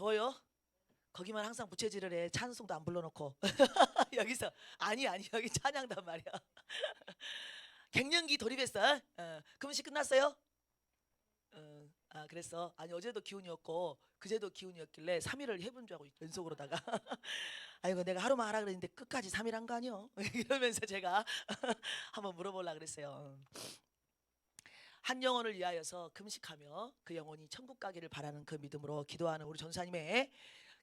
더워요? 거기만 항상 부채질을 해. 찬송도 안 불러놓고. 여기서 아니 여기 찬양단 말이야. 갱년기 돌입했어. 금식 끝났어요? 그랬어. 아니 어제도 기운이었고 그제도 기운이었길래 3일을 해본 줄 알고 연속으로다가 아이고 내가 하루만 하라 그랬는데 끝까지 3일 한 거 아니요? 이러면서 제가 한번 물어보려고 그랬어요. 한 영혼을 위하여서 금식하며 그 영혼이 천국 가기를 바라는 그 믿음으로 기도하는 우리 전사님의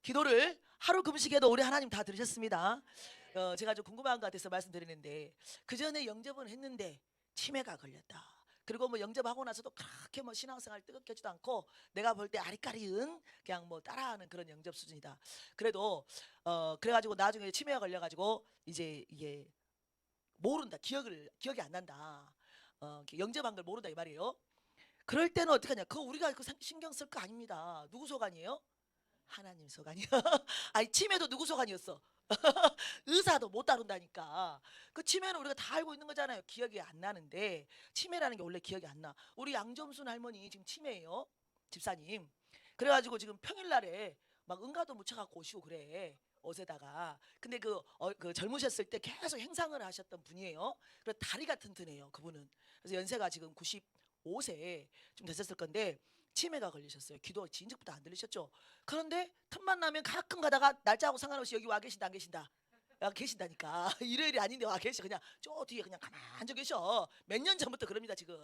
기도를 하루 금식에도 우리 하나님 다 들으셨습니다. 제가 좀 궁금한 것 같아서 말씀드리는데 그 전에 영접은 했는데 치매가 걸렸다. 그리고 뭐 영접하고 나서도 그렇게 뭐 신앙생활 뜨겁게 하지도 않고 내가 볼 때 아리까리은 그냥 뭐 따라하는 그런 영접 수준이다. 그래도 그래가지고 나중에 치매가 걸려가지고 이제 이게 모른다. 기억이 안 난다. 영접한 걸 모른다 이 말이에요. 그럴 때는 어떻게 하냐? 그거 우리가 그 신경 쓸 거 아닙니다. 누구 소관이에요? 하나님 소관이요. 아니 치매도 누구 소관이었어? 의사도 못 다룬다니까. 그 치매는 우리가 다 알고 있는 거잖아요. 기억이 안 나는데 치매라는 게 원래 기억이 안 나. 우리 양점순 할머니 지금 치매예요. 집사님. 그래가지고 지금 평일날에 막 응가도 묻혀갖고 오시고 그래. 옷에다가. 근데 그 젊으셨을 때 계속 행상을 하셨던 분이에요. 그래서 다리가 튼튼해요. 그분은. 그래서 연세가 지금 95세 좀 됐었을 건데 치매가 걸리셨어요. 기도 진즉부터 안 들리셨죠? 그런데 틈만 나면 가끔 가다가 날짜하고 상관없이 여기 와 계신다 안 계신다. 와 계신다니까. 일요일이 아닌데 와 계셔. 그냥 저 뒤에 그냥 가만히 계셔. 몇 년 전부터 그럽니다 지금.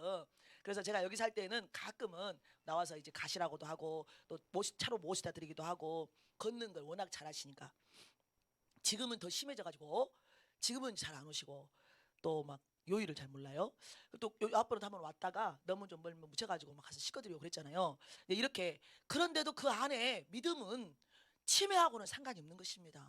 그래서 제가 여기 살 때는 가끔은 나와서 이제 가시라고도 하고 또 차로 모시다 드리기도 하고 걷는 걸 워낙 잘하시니까. 지금은 더 심해져가지고 지금은 잘 안 오시고 또 막 요일을 잘 몰라요. 또 앞으로도 한번 왔다가 너무 좀 멀면 묻혀가지고 막 가서 씻어드리고 그랬잖아요. 이렇게 그런데도 그 안에 믿음은 치매하고는 상관이 없는 것입니다.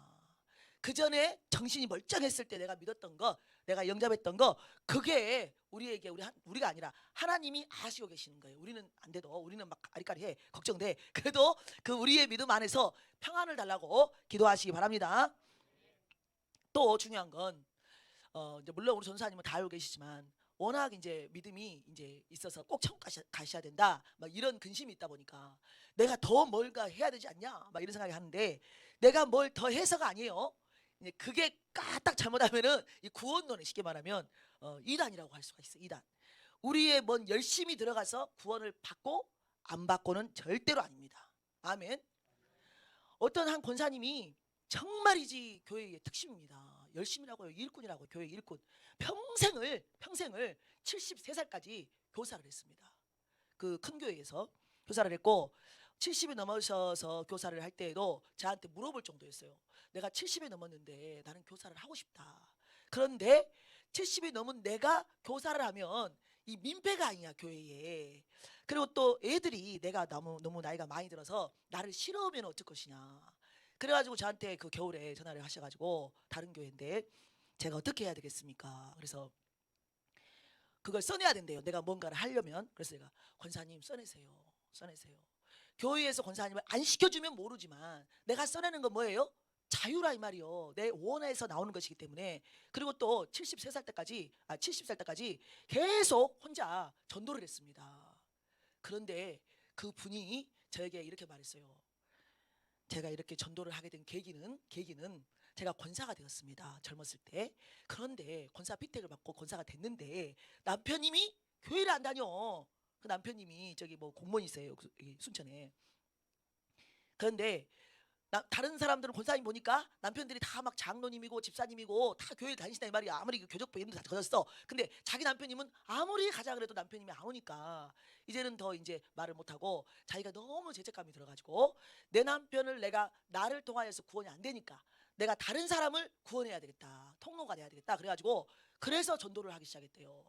그 전에 정신이 멀쩡했을 때 내가 믿었던 거, 내가 영접했던 거, 그게 우리에게 우리가 아니라 하나님이 아시고 계시는 거예요. 우리는 안 돼도 우리는 막 아리까리해 걱정돼. 그래도 그 우리의 믿음 안에서 평안을 달라고 기도하시기 바랍니다. 또 중요한 건 이제 물론 우리 전사님은 다 알고 계시지만 워낙 이제 믿음이 이제 있어서 꼭 천국 가셔야 된다. 막 이런 근심이 있다 보니까 내가 더 뭘가 해야 되지 않냐? 막 이런 생각이 하는데 내가 뭘 더 해서가 아니에요. 이제 그게 까딱 잘못하면은 이 구원론에 쉽게 말하면 이단이라고 할 수가 있어. 이단. 우리의 뭔 열심히 들어가서 구원을 받고 안 받고는 절대로 아닙니다. 아멘. 어떤 한 권사님이 정말이지 교회의 특심입니다. 열심이라고요. 일꾼이라고 교회 일꾼. 평생을 73살까지 교사를 했습니다. 그 큰 교회에서 교사를 했고 70이 넘으셔서 교사를 할 때에도 저한테 물어볼 정도였어요. 내가 70이 넘었는데 나는 교사를 하고 싶다. 그런데 70이 넘은 내가 교사를 하면 이 민폐가 아니냐 교회에. 그리고 또 애들이 내가 너무 나이가 많이 들어서 나를 싫어하면 어쩔 것이냐. 그래가지고 저한테 그 겨울에 전화를 하셔가지고 다른 교회인데 제가 어떻게 해야 되겠습니까? 그래서 그걸 써내야 된대요. 내가 뭔가를 하려면. 그래서 제가 권사님 써내세요. 교회에서 권사님을 안 시켜주면 모르지만 내가 써내는 건 뭐예요? 자유라 이 말이요. 내 원에서 나오는 것이기 때문에. 그리고 또 70살 때까지 계속 혼자 전도를 했습니다. 그런데 그 분이 저에게 이렇게 말했어요. 제가 이렇게 전도를 하게 된 계기는 제가 권사가 되었습니다. 젊었을 때. 그런데 권사 비택을 받고 권사가 됐는데 남편님이 교회를 안 다녀. 그 남편님이 저기 뭐 공무원이세요. 순천에. 그런데 다른 사람들은 권사님 보니까 남편들이 다 막 장로님이고 집사님이고 다 교회 다니시다 이 말이야. 아무리 그 교적부 이름도 다 적었어. 근데 자기 남편님은 아무리 가자 그래도 남편님이 안 오니까 이제는 더 이제 말을 못하고 자기가 너무 죄책감이 들어가지고 내 남편을 내가 나를 통하여서 구원이 안 되니까 내가 다른 사람을 구원해야 되겠다. 통로가 돼야 되겠다. 그래가지고 그래서 전도를 하기 시작했대요.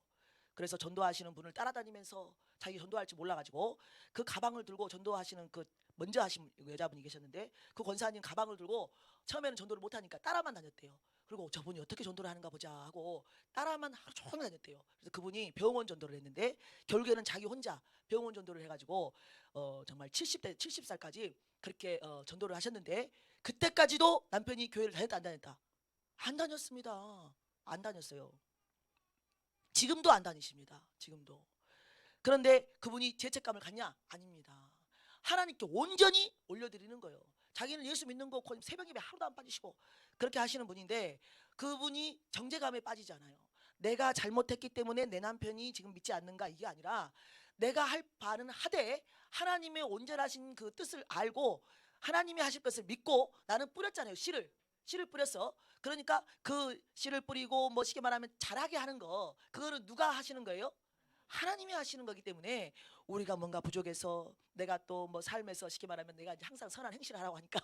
그래서 전도하시는 분을 따라다니면서 자기 전도할 줄 몰라가지고 그 가방을 들고 전도하시는 그 먼저 하신 여자분이 계셨는데 그 권사님 가방을 들고 처음에는 전도를 못하니까 따라만 다녔대요. 그리고 저분이 어떻게 전도를 하는가 보자 하고 따라만 하루 종일 다녔대요. 그래서 그분이 병원 전도를 했는데 결국에는 자기 혼자 병원 전도를 해가지고 정말 70살까지 그렇게 전도를 하셨는데 그때까지도 남편이 교회를 다녔다 안 다녔다? 안 다녔습니다. 안 다녔어요. 지금도 안 다니십니다. 지금도. 그런데 그분이 죄책감을 갖냐? 아닙니다. 하나님께 온전히 올려드리는 거예요. 자기는 예수 믿는 거 새벽 예배 하루도 안 빠지시고 그렇게 하시는 분인데 그분이 정죄감에 빠지잖아요. 내가 잘못했기 때문에 내 남편이 지금 믿지 않는가 이게 아니라 내가 할 바는 하되 하나님의 온전하신 그 뜻을 알고 하나님이 하실 것을 믿고 나는 뿌렸잖아요. 씨를 뿌렸어. 그러니까 그 씨를 뿌리고 뭐 쉽게 말하면 자라게 하는 거 그거는 누가 하시는 거예요? 하나님이 하시는 거기 때문에 우리가 뭔가 부족해서 내가 또 뭐 삶에서 쉽게 말하면 내가 이제 항상 선한 행실을 하라고 하니까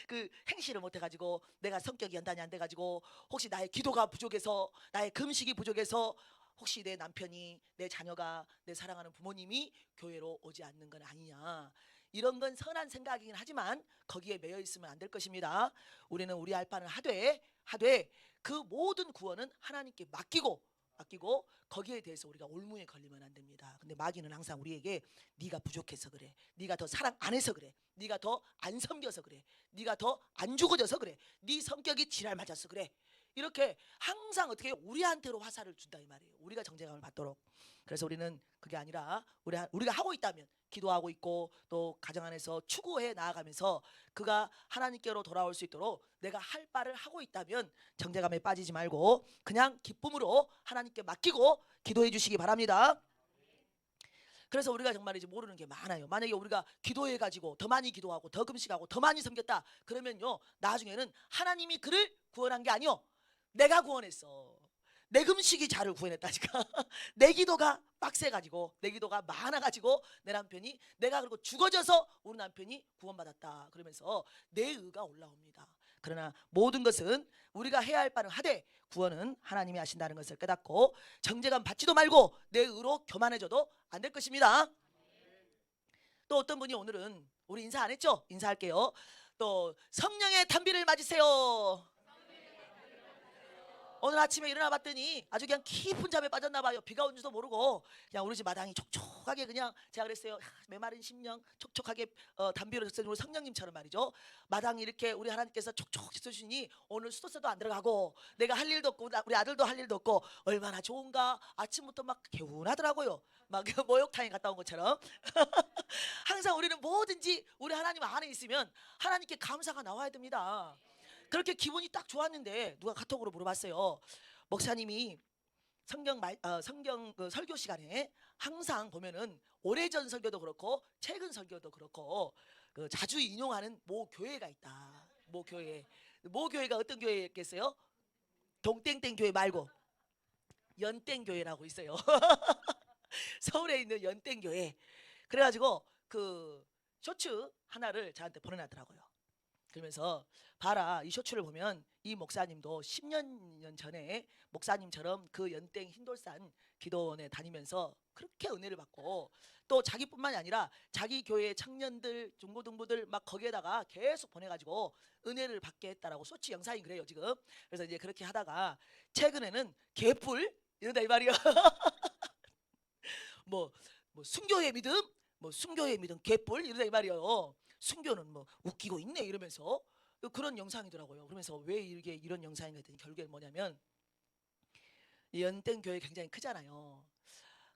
그 행실을 못 해가지고 내가 성격이 연단이 안 돼가지고 혹시 나의 기도가 부족해서 나의 금식이 부족해서 혹시 내 남편이 내 자녀가 내 사랑하는 부모님이 교회로 오지 않는 건 아니냐 이런 건 선한 생각이긴 하지만 거기에 매여 있으면 안 될 것입니다. 우리는 우리 할 바는 하되 그 모든 구원은 하나님께 맡기고 거기에 대해서 우리가 올무에 걸리면 안 됩니다. 근데 마귀는 항상 우리에게 네가 부족해서 그래, 네가 더 사랑 안 해서 그래, 네가 더 안 섬겨서 그래, 네가 더 안 죽어져서 그래, 네 성격이 지랄 맞아서 그래, 이렇게 항상 어떻게 해요? 우리한테로 화살을 준다 이 말이에요. 우리가 정죄감을 받도록. 그래서 우리는 그게 아니라 우리가 하고 있다면 기도하고 있고 또 가정 안에서 추구해 나아가면서 그가 하나님께로 돌아올 수 있도록 내가 할 바를 하고 있다면 정죄감에 빠지지 말고 그냥 기쁨으로 하나님께 맡기고 기도해 주시기 바랍니다. 그래서 우리가 정말 이제 모르는 게 많아요. 만약에 우리가 기도해 가지고 더 많이 기도하고 더 금식하고 더 많이 섬겼다 그러면요 나중에는 하나님이 그를 구원한 게 아니요 내가 구원했어. 내 금식이 자를 구원했다니까. 내 기도가 빡세가지고 내 기도가 많아가지고 내 남편이 내가 그리고 죽어져서 우리 남편이 구원받았다 그러면서 내 의가 올라옵니다. 그러나 모든 것은 우리가 해야 할 바는 하되 구원은 하나님이 하신다는 것을 깨닫고 정죄감 받지도 말고 내 의로 교만해져도 안 될 것입니다. 또 어떤 분이 오늘은 우리 인사 안 했죠? 인사할게요. 또 성령의 단비를 맞으세요. 오늘 아침에 일어나 봤더니 아주 그냥 깊은 잠에 빠졌나 봐요. 비가 온 줄도 모르고 그냥 우리 집 마당이 촉촉하게 그냥 제가 그랬어요. 메마른 심령 촉촉하게 담비로 졌어요. 우리 성령님처럼 말이죠. 마당이 이렇게 우리 하나님께서 촉촉히 쓰시니 오늘 수도세도 안 들어가고 내가 할 일도 없고 우리 아들도 할 일도 없고 얼마나 좋은가. 아침부터 막 개운하더라고요. 막 목욕탕에 갔다 온 것처럼. 항상 우리는 뭐든지 우리 하나님 안에 있으면 하나님께 감사가 나와야 됩니다. 그렇게 기분이 딱 좋았는데 누가 카톡으로 물어봤어요. 목사님이 성경 그 설교 시간에 항상 보면은 오래전 설교도 그렇고 최근 설교도 그렇고 그 자주 인용하는 모 교회가 있다. 모 교회가 어떤 교회였겠어요? 동땡땡 교회 말고 연땡 교회라고 있어요. 서울에 있는 연땡 교회. 그래가지고 그 쇼츠 하나를 저한테 보내놨더라고요. 그러면서 봐라 이 쇼츠를 보면 이 목사님도 10년 전에 목사님처럼 그 연땡 흰돌산 기도원에 다니면서 그렇게 은혜를 받고 또 자기뿐만이 아니라 자기 교회 청년들 중고등부들 막 거기에다가 계속 보내가지고 은혜를 받게 했다라고 쇼츠 영상이 그래요 지금. 그래서 이제 그렇게 하다가 최근에는 개뿔 이런다 이 말이야. 뭐, 뭐 순교의 믿음, 뭐 순교의 믿음 개뿔 이러다 이 말이에요. 순교는 뭐 웃기고 있네 이러면서 그런 영상이더라고요. 그러면서 왜 이게 이런 영상이 됐더니 결국엔 뭐냐면 연땡 교회 굉장히 크잖아요.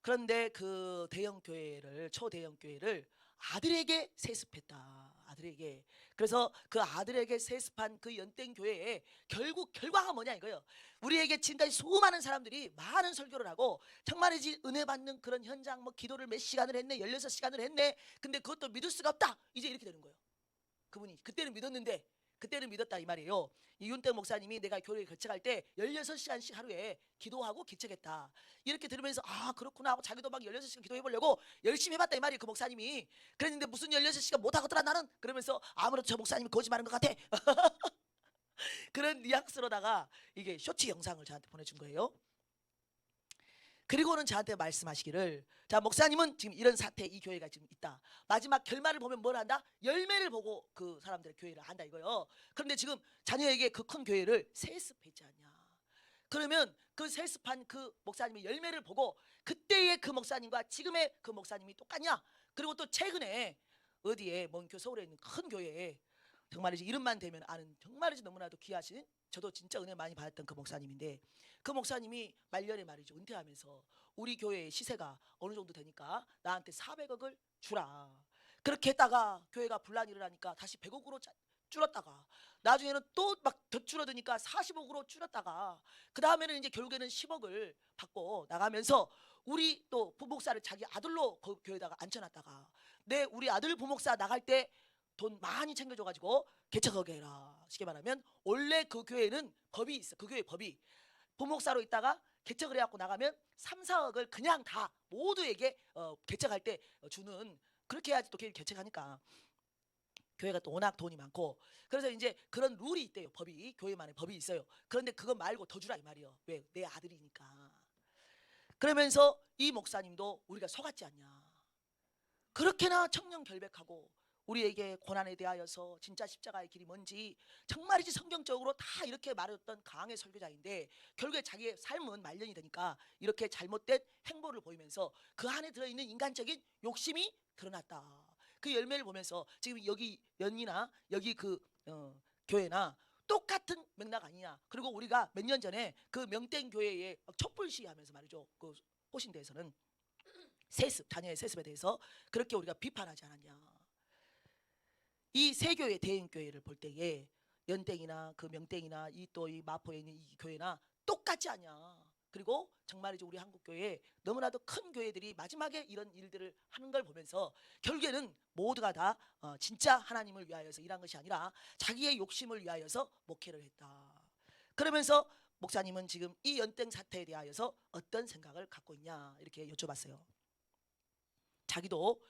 그런데 그 대형 교회를 초대형 교회를 아들에게 세습했다. 아들에게. 그래서 그 아들에게 세습한 그 연땡 교회에 결국 결과가 뭐냐 이거예요. 우리에게 지금까지 수많은 사람들이 많은 설교를 하고 정말이지 은혜 받는 그런 현장 뭐 기도를 몇 시간을 했네 16시간을 했네. 근데 그것도 믿을 수가 없다. 이제 이렇게 되는 거예요. 그분이 그때는 믿었는데 그때는 믿었다 이 말이에요. 이윤택 목사님이 내가 교회에 개척할 때 16시간씩 하루에 기도하고 개척했다. 이렇게 들으면서 아 그렇구나 하고 자기도 막 16시간 기도해보려고 열심히 해봤다 이 말이에요. 그 목사님이. 그랬는데 무슨 16시간 못하겠더라 나는. 그러면서 아무래도 저 목사님이 거짓말하는 것 같아. 그런 뉘앙스로다가 이게 쇼츠 영상을 저한테 보내준 거예요. 그리고는 저한테 말씀하시기를 자 목사님은 지금 이런 사태 이 교회가 지금 있다. 마지막 결말을 보면 뭘 한다? 열매를 보고 그 사람들의 교회를 한다 이거요. 그런데 지금 자녀에게 그 큰 교회를 세습했지 않냐. 그러면 그 세습한 그 목사님의 열매를 보고 그때의 그 목사님과 지금의 그 목사님이 똑같냐. 그리고 또 최근에 어디에 먼 서울에 있는 큰 교회에 정말이지 이름만 대면 아는 정말이지 너무나도 귀하신 저도 진짜 은혜 많이 받았던 그 목사님인데 그 목사님이 말년에 말이죠 은퇴하면서 우리 교회의 시세가 어느 정도 되니까 나한테 400억을 주라. 그렇게 했다가 교회가 분란이 일어나니까 다시 100억으로 줄었다가 나중에는 또 막 더 줄어드니까 40억으로 줄였다가 그 다음에는 이제 결국에는 10억을 받고 나가면서 우리 또 부목사를 자기 아들로 그 교회에다가 앉혀놨다가 우리 아들 부목사 나갈 때 돈 많이 챙겨줘가지고 개척하게 해라. 쉽게 말하면 원래 그 교회는 법이 있어. 그 교회 법이 부목사로 있다가 개척을 해갖고 나가면 3, 4억을 그냥 다 모두에게 개척할 때 주는, 그렇게 해야지 또 개척하니까. 교회가 또 워낙 돈이 많고 그래서 이제 그런 룰이 있대요. 법이, 교회만의 법이 있어요. 그런데 그거 말고 더 주라 이 말이요. 왜? 내 아들이니까. 그러면서 이 목사님도 우리가 속았지 않냐. 그렇게나 청렴결백하고 우리에게 고난에 대하여서 진짜 십자가의 길이 뭔지 정말이지 성경적으로 다 이렇게 말했던 강의 설교자인데 결국에 자기의 삶은 말년이 되니까 이렇게 잘못된 행보를 보이면서 그 안에 들어있는 인간적인 욕심이 드러났다. 그 열매를 보면서 지금 여기 연이나 여기 그 교회나 똑같은 맥락 아니냐. 그리고 우리가 몇 년 전에 그 명땡 교회에 촛불 시위하면서 말이죠. 그 호신대에서는 세습, 자녀의 세습에 대해서 그렇게 우리가 비판하지 않았냐. 이 세 교회 대형 교회를 볼 때에 연땡이나 그 명땡이나 이 또 이 마포에 있는 이 교회나 똑같지 않냐. 그리고 정말이죠 우리 한국 교회 너무나도 큰 교회들이 마지막에 이런 일들을 하는 걸 보면서 결국에는 모두가 다 진짜 하나님을 위하여서 일한 것이 아니라 자기의 욕심을 위하여서 목회를 했다. 그러면서 목사님은 지금 이 연땡 사태에 대하여서 어떤 생각을 갖고 있냐 이렇게 여쭤봤어요. 자기도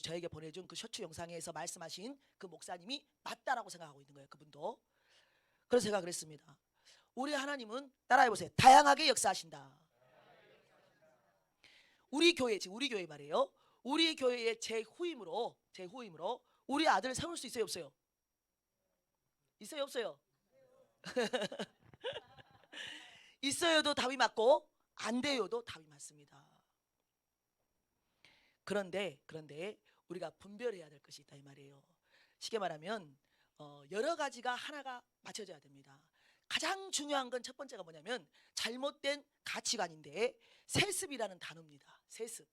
저에게 보내준 그 셔츠 영상에서 말씀하신 그 목사님이 맞다라고 생각하고 있는 거예요. 그분도. 그래서 제가 그랬습니다. 우리 하나님은 따라해보세요. 다양하게 역사하신다. 우리 교회, 지금 우리 교회 말이에요. 우리 교회의 제 후임으로 우리 아들을 세울 수 있어요, 없어요? 있어요, 없어요? 있어요도 답이 맞고 안 돼요도 답이 맞습니다. 그런데 우리가 분별해야 될 것이 있다 이 말이에요. 쉽게 말하면 여러 가지가 하나가 맞춰져야 됩니다. 가장 중요한 건 첫 번째가 뭐냐면 잘못된 가치관인데 세습이라는 단어입니다. 세습.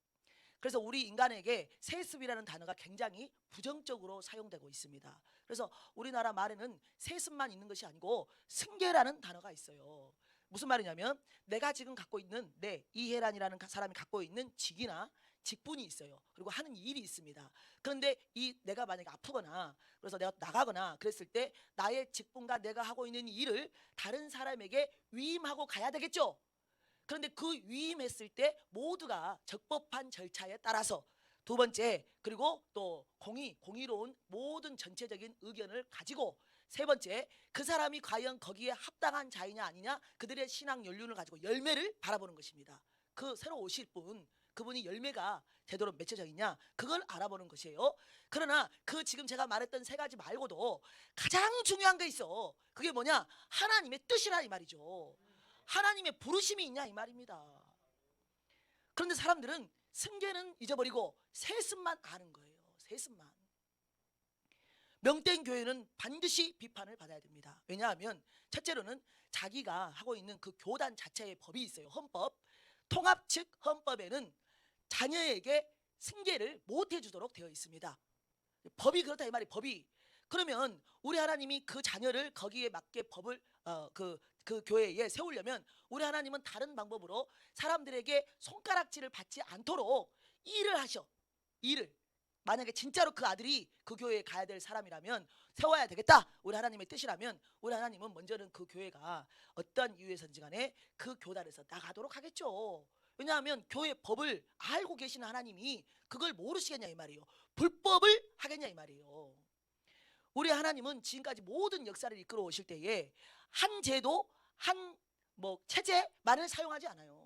그래서 우리 인간에게 세습이라는 단어가 굉장히 부정적으로 사용되고 있습니다. 그래서 우리나라 말에는 세습만 있는 것이 아니고 승계라는 단어가 있어요. 무슨 말이냐면 내가 지금 갖고 있는 이혜란이라는 사람이 갖고 있는 직이나 직분이 있어요. 그리고 하는 일이 있습니다. 그런데 내가 만약에 아프거나 그래서 내가 나가거나 그랬을 때 나의 직분과 내가 하고 있는 일을 다른 사람에게 위임하고 가야 되겠죠. 그런데 그 위임했을 때 모두가 적법한 절차에 따라서 두 번째 그리고 또 공의로운 모든 전체적인 의견을 가지고 세 번째 그 사람이 과연 거기에 합당한 자이냐 아니냐 그들의 신앙 연륜을 가지고 열매를 바라보는 것입니다. 그 새로 오실 분 그분이 열매가 제대로 맺혀져 있냐 그걸 알아보는 것이에요. 그러나 그 지금 제가 말했던 세 가지 말고도 가장 중요한 게 있어. 그게 뭐냐? 하나님의 뜻이라 이 말이죠. 하나님의 부르심이 있냐 이 말입니다. 그런데 사람들은 승계는 잊어버리고 세습만 아는 거예요. 세습만. 명땡 교회는 반드시 비판을 받아야 됩니다. 왜냐하면 첫째로는 자기가 하고 있는 그 교단 자체의 법이 있어요. 헌법. 통합 측 헌법에는 자녀에게 승계를 못 해주도록 되어 있습니다. 법이 그렇다 이 말이 법이. 그러면 우리 하나님이 그 자녀를 거기에 맞게 법을 그 교회에 세우려면 우리 하나님은 다른 방법으로 사람들에게 손가락질을 받지 않도록 일을 하셔. 일을. 만약에 진짜로 그 아들이 그 교회에 가야 될 사람이라면 세워야 되겠다. 우리 하나님의 뜻이라면 우리 하나님은 먼저는 그 교회가 어떤 이유에서든지 간에 그 교단에서 나가도록 하겠죠. 왜냐하면 교회 법을 알고 계시는 하나님이 그걸 모르시겠냐 이 말이에요. 불법을 하겠냐 이 말이에요. 우리 하나님은 지금까지 모든 역사를 이끌어 오실 때에 한 제도, 한 체제만을 사용하지 않아요.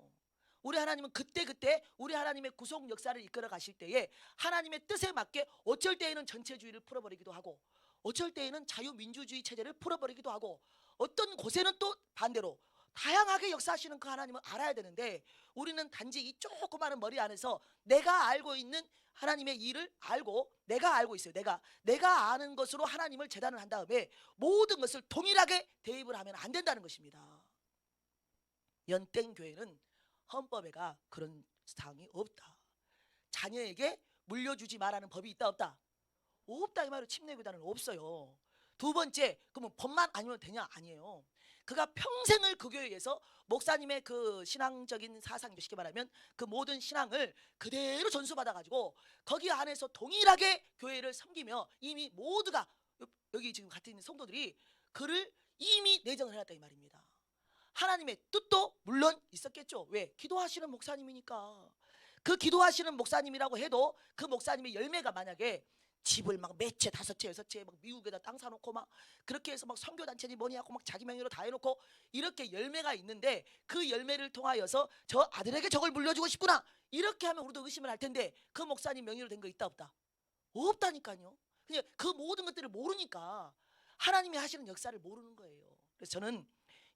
우리 하나님은 그때 우리 하나님의 구속 역사를 이끌어 가실 때에 하나님의 뜻에 맞게 어쩔 때에는 전체주의를 풀어버리기도 하고 어쩔 때에는 자유민주주의 체제를 풀어버리기도 하고 어떤 곳에는 또 반대로 다양하게 역사하시는 그 하나님을 알아야 되는데 우리는 단지 이 조그마한 머리 안에서 내가 알고 있는 하나님의 일을 알고 내가 알고 있어요. 내가 아는 것으로 하나님을 재단을 한 다음에 모든 것을 동일하게 대입을 하면 안 된다는 것입니다. 연땡 교회는 헌법에가 그런 사항이 없다. 자녀에게 물려주지 말라는 법이 있다 없다? 없다 이 말이에요. 침례교단은 없어요. 두 번째, 그러면 법만 아니면 되냐? 아니에요. 그가 평생을 그 교회에서 목사님의 그 신앙적인 사상, 쉽게 말하면 그 모든 신앙을 그대로 전수받아가지고 거기 안에서 동일하게 교회를 섬기며 이미 모두가 여기 지금 같이 있는 성도들이 그를 이미 내정을 해놨다 이 말입니다. 하나님의 뜻도 물론 있었겠죠. 왜? 기도하시는 목사님이니까. 그 기도하시는 목사님이라고 해도 그 목사님의 열매가 만약에 집을 막 몇 채, 5채, 6채 막 미국에다 땅 사놓고 막 그렇게 해서 막 선교단체니 뭐니 하고 막 자기 명의로 다 해놓고 이렇게 열매가 있는데 그 열매를 통하여서 저 아들에게 저걸 물려주고 싶구나 이렇게 하면 우리도 의심을 할 텐데 그 목사님 명의로 된 거 있다 없다? 없다니까요. 그냥 그 모든 것들을 모르니까 하나님이 하시는 역사를 모르는 거예요. 그래서 저는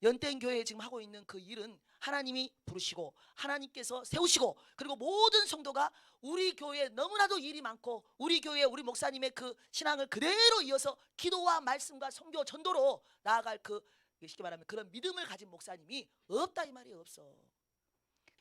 연땡교회에 지금 하고 있는 그 일은 하나님이 부르시고 하나님께서 세우시고 그리고 모든 성도가 우리 교회에 너무나도 일이 많고 우리 교회 우리 목사님의 그 신앙을 그대로 이어서 기도와 말씀과 선교 전도로 나아갈 그 쉽게 말하면 그런 믿음을 가진 목사님이 없다 이 말이 없어.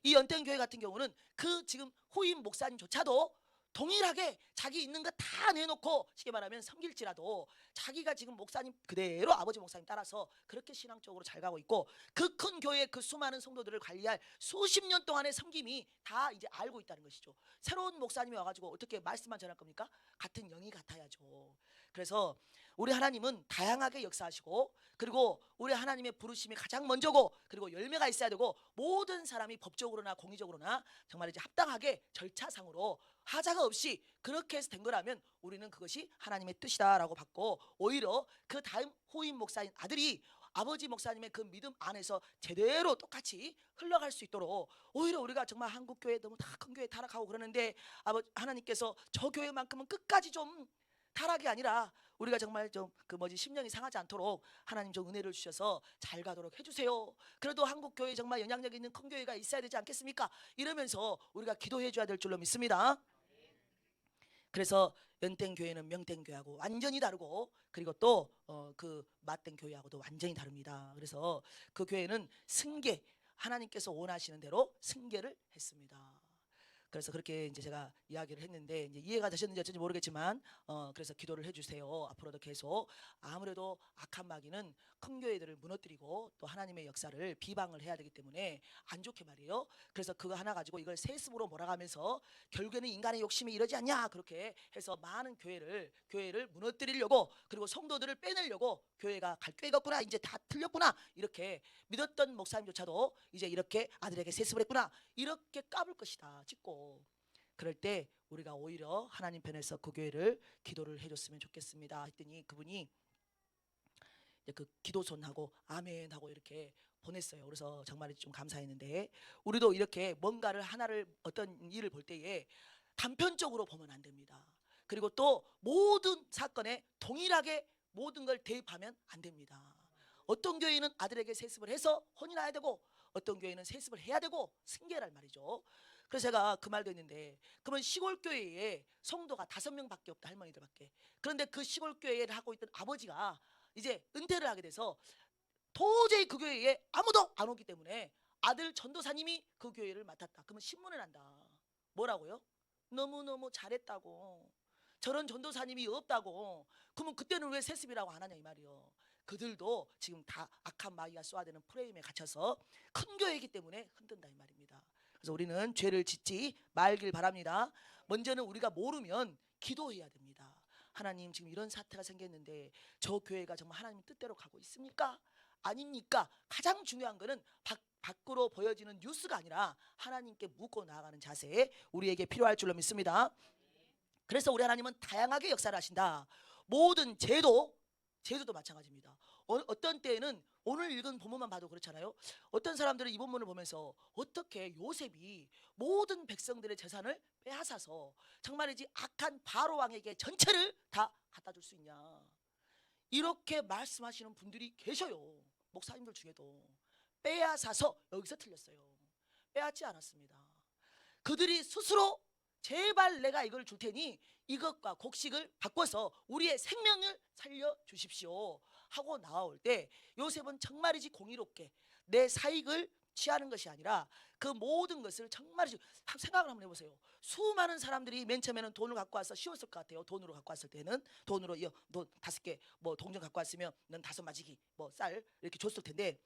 이 연땡교회 같은 경우는 그 지금 후임 목사님조차도 동일하게 자기 있는 거 다 내놓고 쉽게 말하면 섬길지라도 자기가 지금 목사님 그대로 아버지 목사님 따라서 그렇게 신앙적으로 잘 가고 있고 그 큰 교회 그 수많은 성도들을 관리할 수십 년 동안의 섬김이 다 이제 알고 있다는 것이죠. 새로운 목사님이 와가지고 어떻게 말씀만 전할 겁니까? 같은 영이 같아야죠. 그래서 우리 하나님은 다양하게 역사하시고 그리고 우리 하나님의 부르심이 가장 먼저고 그리고 열매가 있어야 되고 모든 사람이 법적으로나 공의적으로나 정말 이제 합당하게 절차상으로 하자가 없이 그렇게 해서 된 거라면 우리는 그것이 하나님의 뜻이다라고 받고 오히려 그 다음 후임 목사인 아들이 아버지 목사님의 그 믿음 안에서 제대로 똑같이 흘러갈 수 있도록 오히려 우리가 정말 한국 교회 너무 다 큰 교회 타락하고 그러는데 하나님께서 저 교회만큼은 끝까지 좀 타락이 아니라 우리가 정말 좀 그 심령이 상하지 않도록 하나님 좀 은혜를 주셔서 잘 가도록 해주세요. 그래도 한국 교회 정말 영향력 있는 큰 교회가 있어야 되지 않겠습니까? 이러면서 우리가 기도해 줘야 될 줄로 믿습니다. 그래서 연땡 교회는 명땡 교회하고 완전히 다르고 그리고 또 그 맞땡 교회하고도 완전히 다릅니다. 그래서 그 교회는 승계 하나님께서 원하시는 대로 승계를 했습니다. 그래서 그렇게 이제 제가 이야기를 했는데 이제 이해가 되셨는지 어쩐지 모르겠지만 그래서 기도를 해주세요. 앞으로도 계속 아무래도 악한 마귀는 큰 교회들을 무너뜨리고 또 하나님의 역사를 비방을 해야 되기 때문에 안 좋게 말이에요. 그래서 그거 하나 가지고 이걸 세습으로 몰아가면서 결국에는 인간의 욕심이 이러지 않냐 그렇게 해서 많은 교회를 무너뜨리려고 그리고 성도들을 빼내려고 교회가 갈 교회가 없구나 이제 다 틀렸구나 이렇게 믿었던 목사님조차도 이제 이렇게 아들에게 세습을 했구나 이렇게 까불 것이다 찍고 그럴 때 우리가 오히려 하나님 편에서 그 교회를 기도를 해줬으면 좋겠습니다 했더니 그분이 그 기도손하고 아멘하고 이렇게 보냈어요. 그래서 정말 좀 감사했는데 우리도 이렇게 뭔가를 하나를 어떤 일을 볼 때에 단편적으로 보면 안 됩니다. 그리고 또 모든 사건에 동일하게 모든 걸 대입하면 안 됩니다. 어떤 교회는 아들에게 세습을 해서 혼이 나야 되고 어떤 교회는 세습을 해야 되고 승계란 말이죠. 그래서 제가 그 말도 했는데 그러면 시골 교회에 성도가 5명밖에 없다 할머니들밖에. 그런데 그 시골 교회를 하고 있던 아버지가 이제 은퇴를 하게 돼서 도저히 그 교회에 아무도 안 오기 때문에 아들 전도사님이 그 교회를 맡았다. 그러면 신문을 한다. 뭐라고요? 너무너무 잘했다고. 저런 전도사님이 없다고. 그러면 그때는 왜 세습이라고 안 하냐 이 말이요. 그들도 지금 다 악한 마귀가 쏘아대는 프레임에 갇혀서 큰 교회이기 때문에 흔든다 이 말입니다. 그래서 우리는 죄를 짓지 말길 바랍니다. 먼저는 우리가 모르면 기도해야 됩니다. 하나님 지금 이런 사태가 생겼는데 저 교회가 정말 하나님 뜻대로 가고 있습니까? 아닙니까? 가장 중요한 거는 밖으로 보여지는 뉴스가 아니라 하나님께 묻고 나아가는 자세 우리에게 필요할 줄로 믿습니다. 그래서 우리 하나님은 다양하게 역사를 하신다. 모든 제도도 마찬가지입니다. 어떤 때에는 오늘 읽은 본문만 봐도 그렇잖아요. 어떤 사람들은 이 본문을 보면서 어떻게 요셉이 모든 백성들의 재산을 빼앗아서 정말이지 악한 바로 왕에게 전체를 다 갖다 줄 수 있냐 이렇게 말씀하시는 분들이 계셔요. 목사님들 중에도 빼앗아서 여기서 틀렸어요. 빼앗지 않았습니다. 그들이 스스로 제발 내가 이걸 줄 테니 이것과 곡식을 바꿔서 우리의 생명을 살려주십시오 하고 나올 때 요셉은 정말이지 공의롭게 내 사익을 취하는 것이 아니라 그 모든 것을 정말 생각을 한번 해보세요. 수많은 사람들이 맨 처음에는 돈을 갖고 와서 쉬웠을 것 같아요. 돈으로 갖고 왔을 때는 돈으로 너 5개 뭐 동전 갖고 왔으면 넌 5마지기 뭐 쌀 이렇게 줬을 텐데,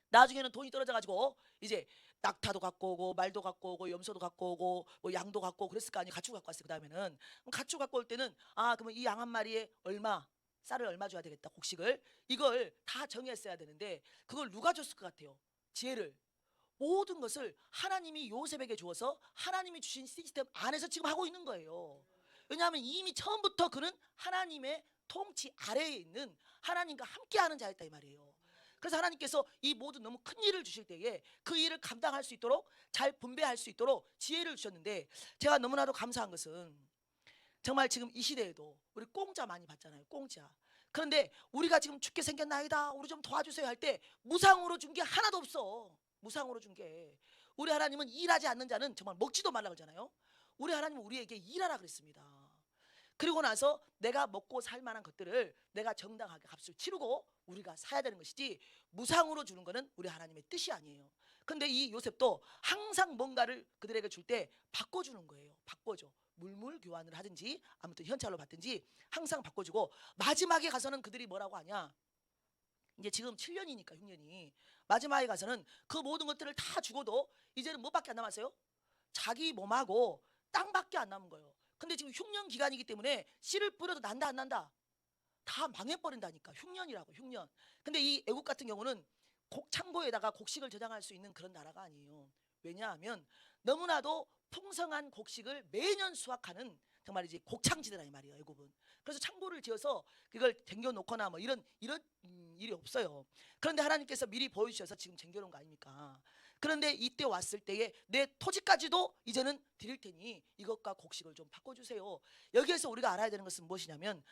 나중에는 돈이 떨어져 가지고 이제 낙타도 갖고 오고 말도 갖고 오고 염소도 갖고 오고 뭐 양도 갖고 오고 그랬을 거 아니에요. 가축 갖고 왔어요. 그다음에는 가축 갖고 올 때는 그러면 이 양 한 마리에 얼마, 쌀을 얼마 줘야 되겠다, 곡식을 이걸 다 정했어야 되는데 그걸 누가 줬을 것 같아요? 지혜를. 모든 것을 하나님이 요셉에게 주어서 하나님이 주신 시스템 안에서 지금 하고 있는 거예요. 왜냐하면 이미 처음부터 그는 하나님의 통치 아래에 있는 하나님과 함께하는 자였다 이 말이에요. 그래서 하나님께서 이 모든 너무 큰 일을 주실 때에 그 일을 감당할 수 있도록, 잘 분배할 수 있도록 지혜를 주셨는데, 제가 너무나도 감사한 것은 정말 지금 이 시대에도 우리 공짜 많이 받잖아요. 공짜. 그런데 우리가 지금 죽게 생겼나이다, 우리 좀 도와주세요 할 때 무상으로 준 게 하나도 없어. 무상으로 준 게. 우리 하나님은 일하지 않는 자는 정말 먹지도 말라 그러잖아요. 우리 하나님은 우리에게 일하라 그랬습니다. 그리고 나서 내가 먹고 살 만한 것들을 내가 정당하게 값을 치르고 우리가 사야 되는 것이지, 무상으로 주는 것은 우리 하나님의 뜻이 아니에요. 근데 이 요셉도 항상 뭔가를 그들에게 줄 때 바꿔주는 거예요. 바꿔줘. 물물 교환을 하든지 아무튼 현찰로 받든지 항상 바꿔주고, 마지막에 가서는 그들이 뭐라고 하냐, 이제 지금 7년이니까, 6년이 마지막에 가서는 그 모든 것들을 다 주고도 이제는 뭐밖에 안 남았어요? 자기 몸하고 땅밖에 안 남은 거예요. 근데 지금 흉년 기간이기 때문에 씨를 뿌려도 난다 안 난다? 다 망해버린다니까. 흉년이라고, 흉년. 근데 이 애국 같은 경우는 창고에다가 곡식을 저장할 수 있는 그런 나라가 아니에요. 왜냐하면 너무나도 풍성한 곡식을 매년 수확하는 정말 이제 곡창지대라 이 말이에요, 애국은. 그래서 창고를 지어서 그걸 쟁겨놓거나 뭐 이런 일이 없어요. 그런데 하나님께서 미리 보여주셔서 지금 쟁겨놓은 거 아닙니까? 그런데 이때 왔을 때에 내 토지까지도 이제는 드릴 테니 이것과 곡식을 좀 바꿔주세요. 여기에서 우리가 알아야 되는 것은 무엇이냐면,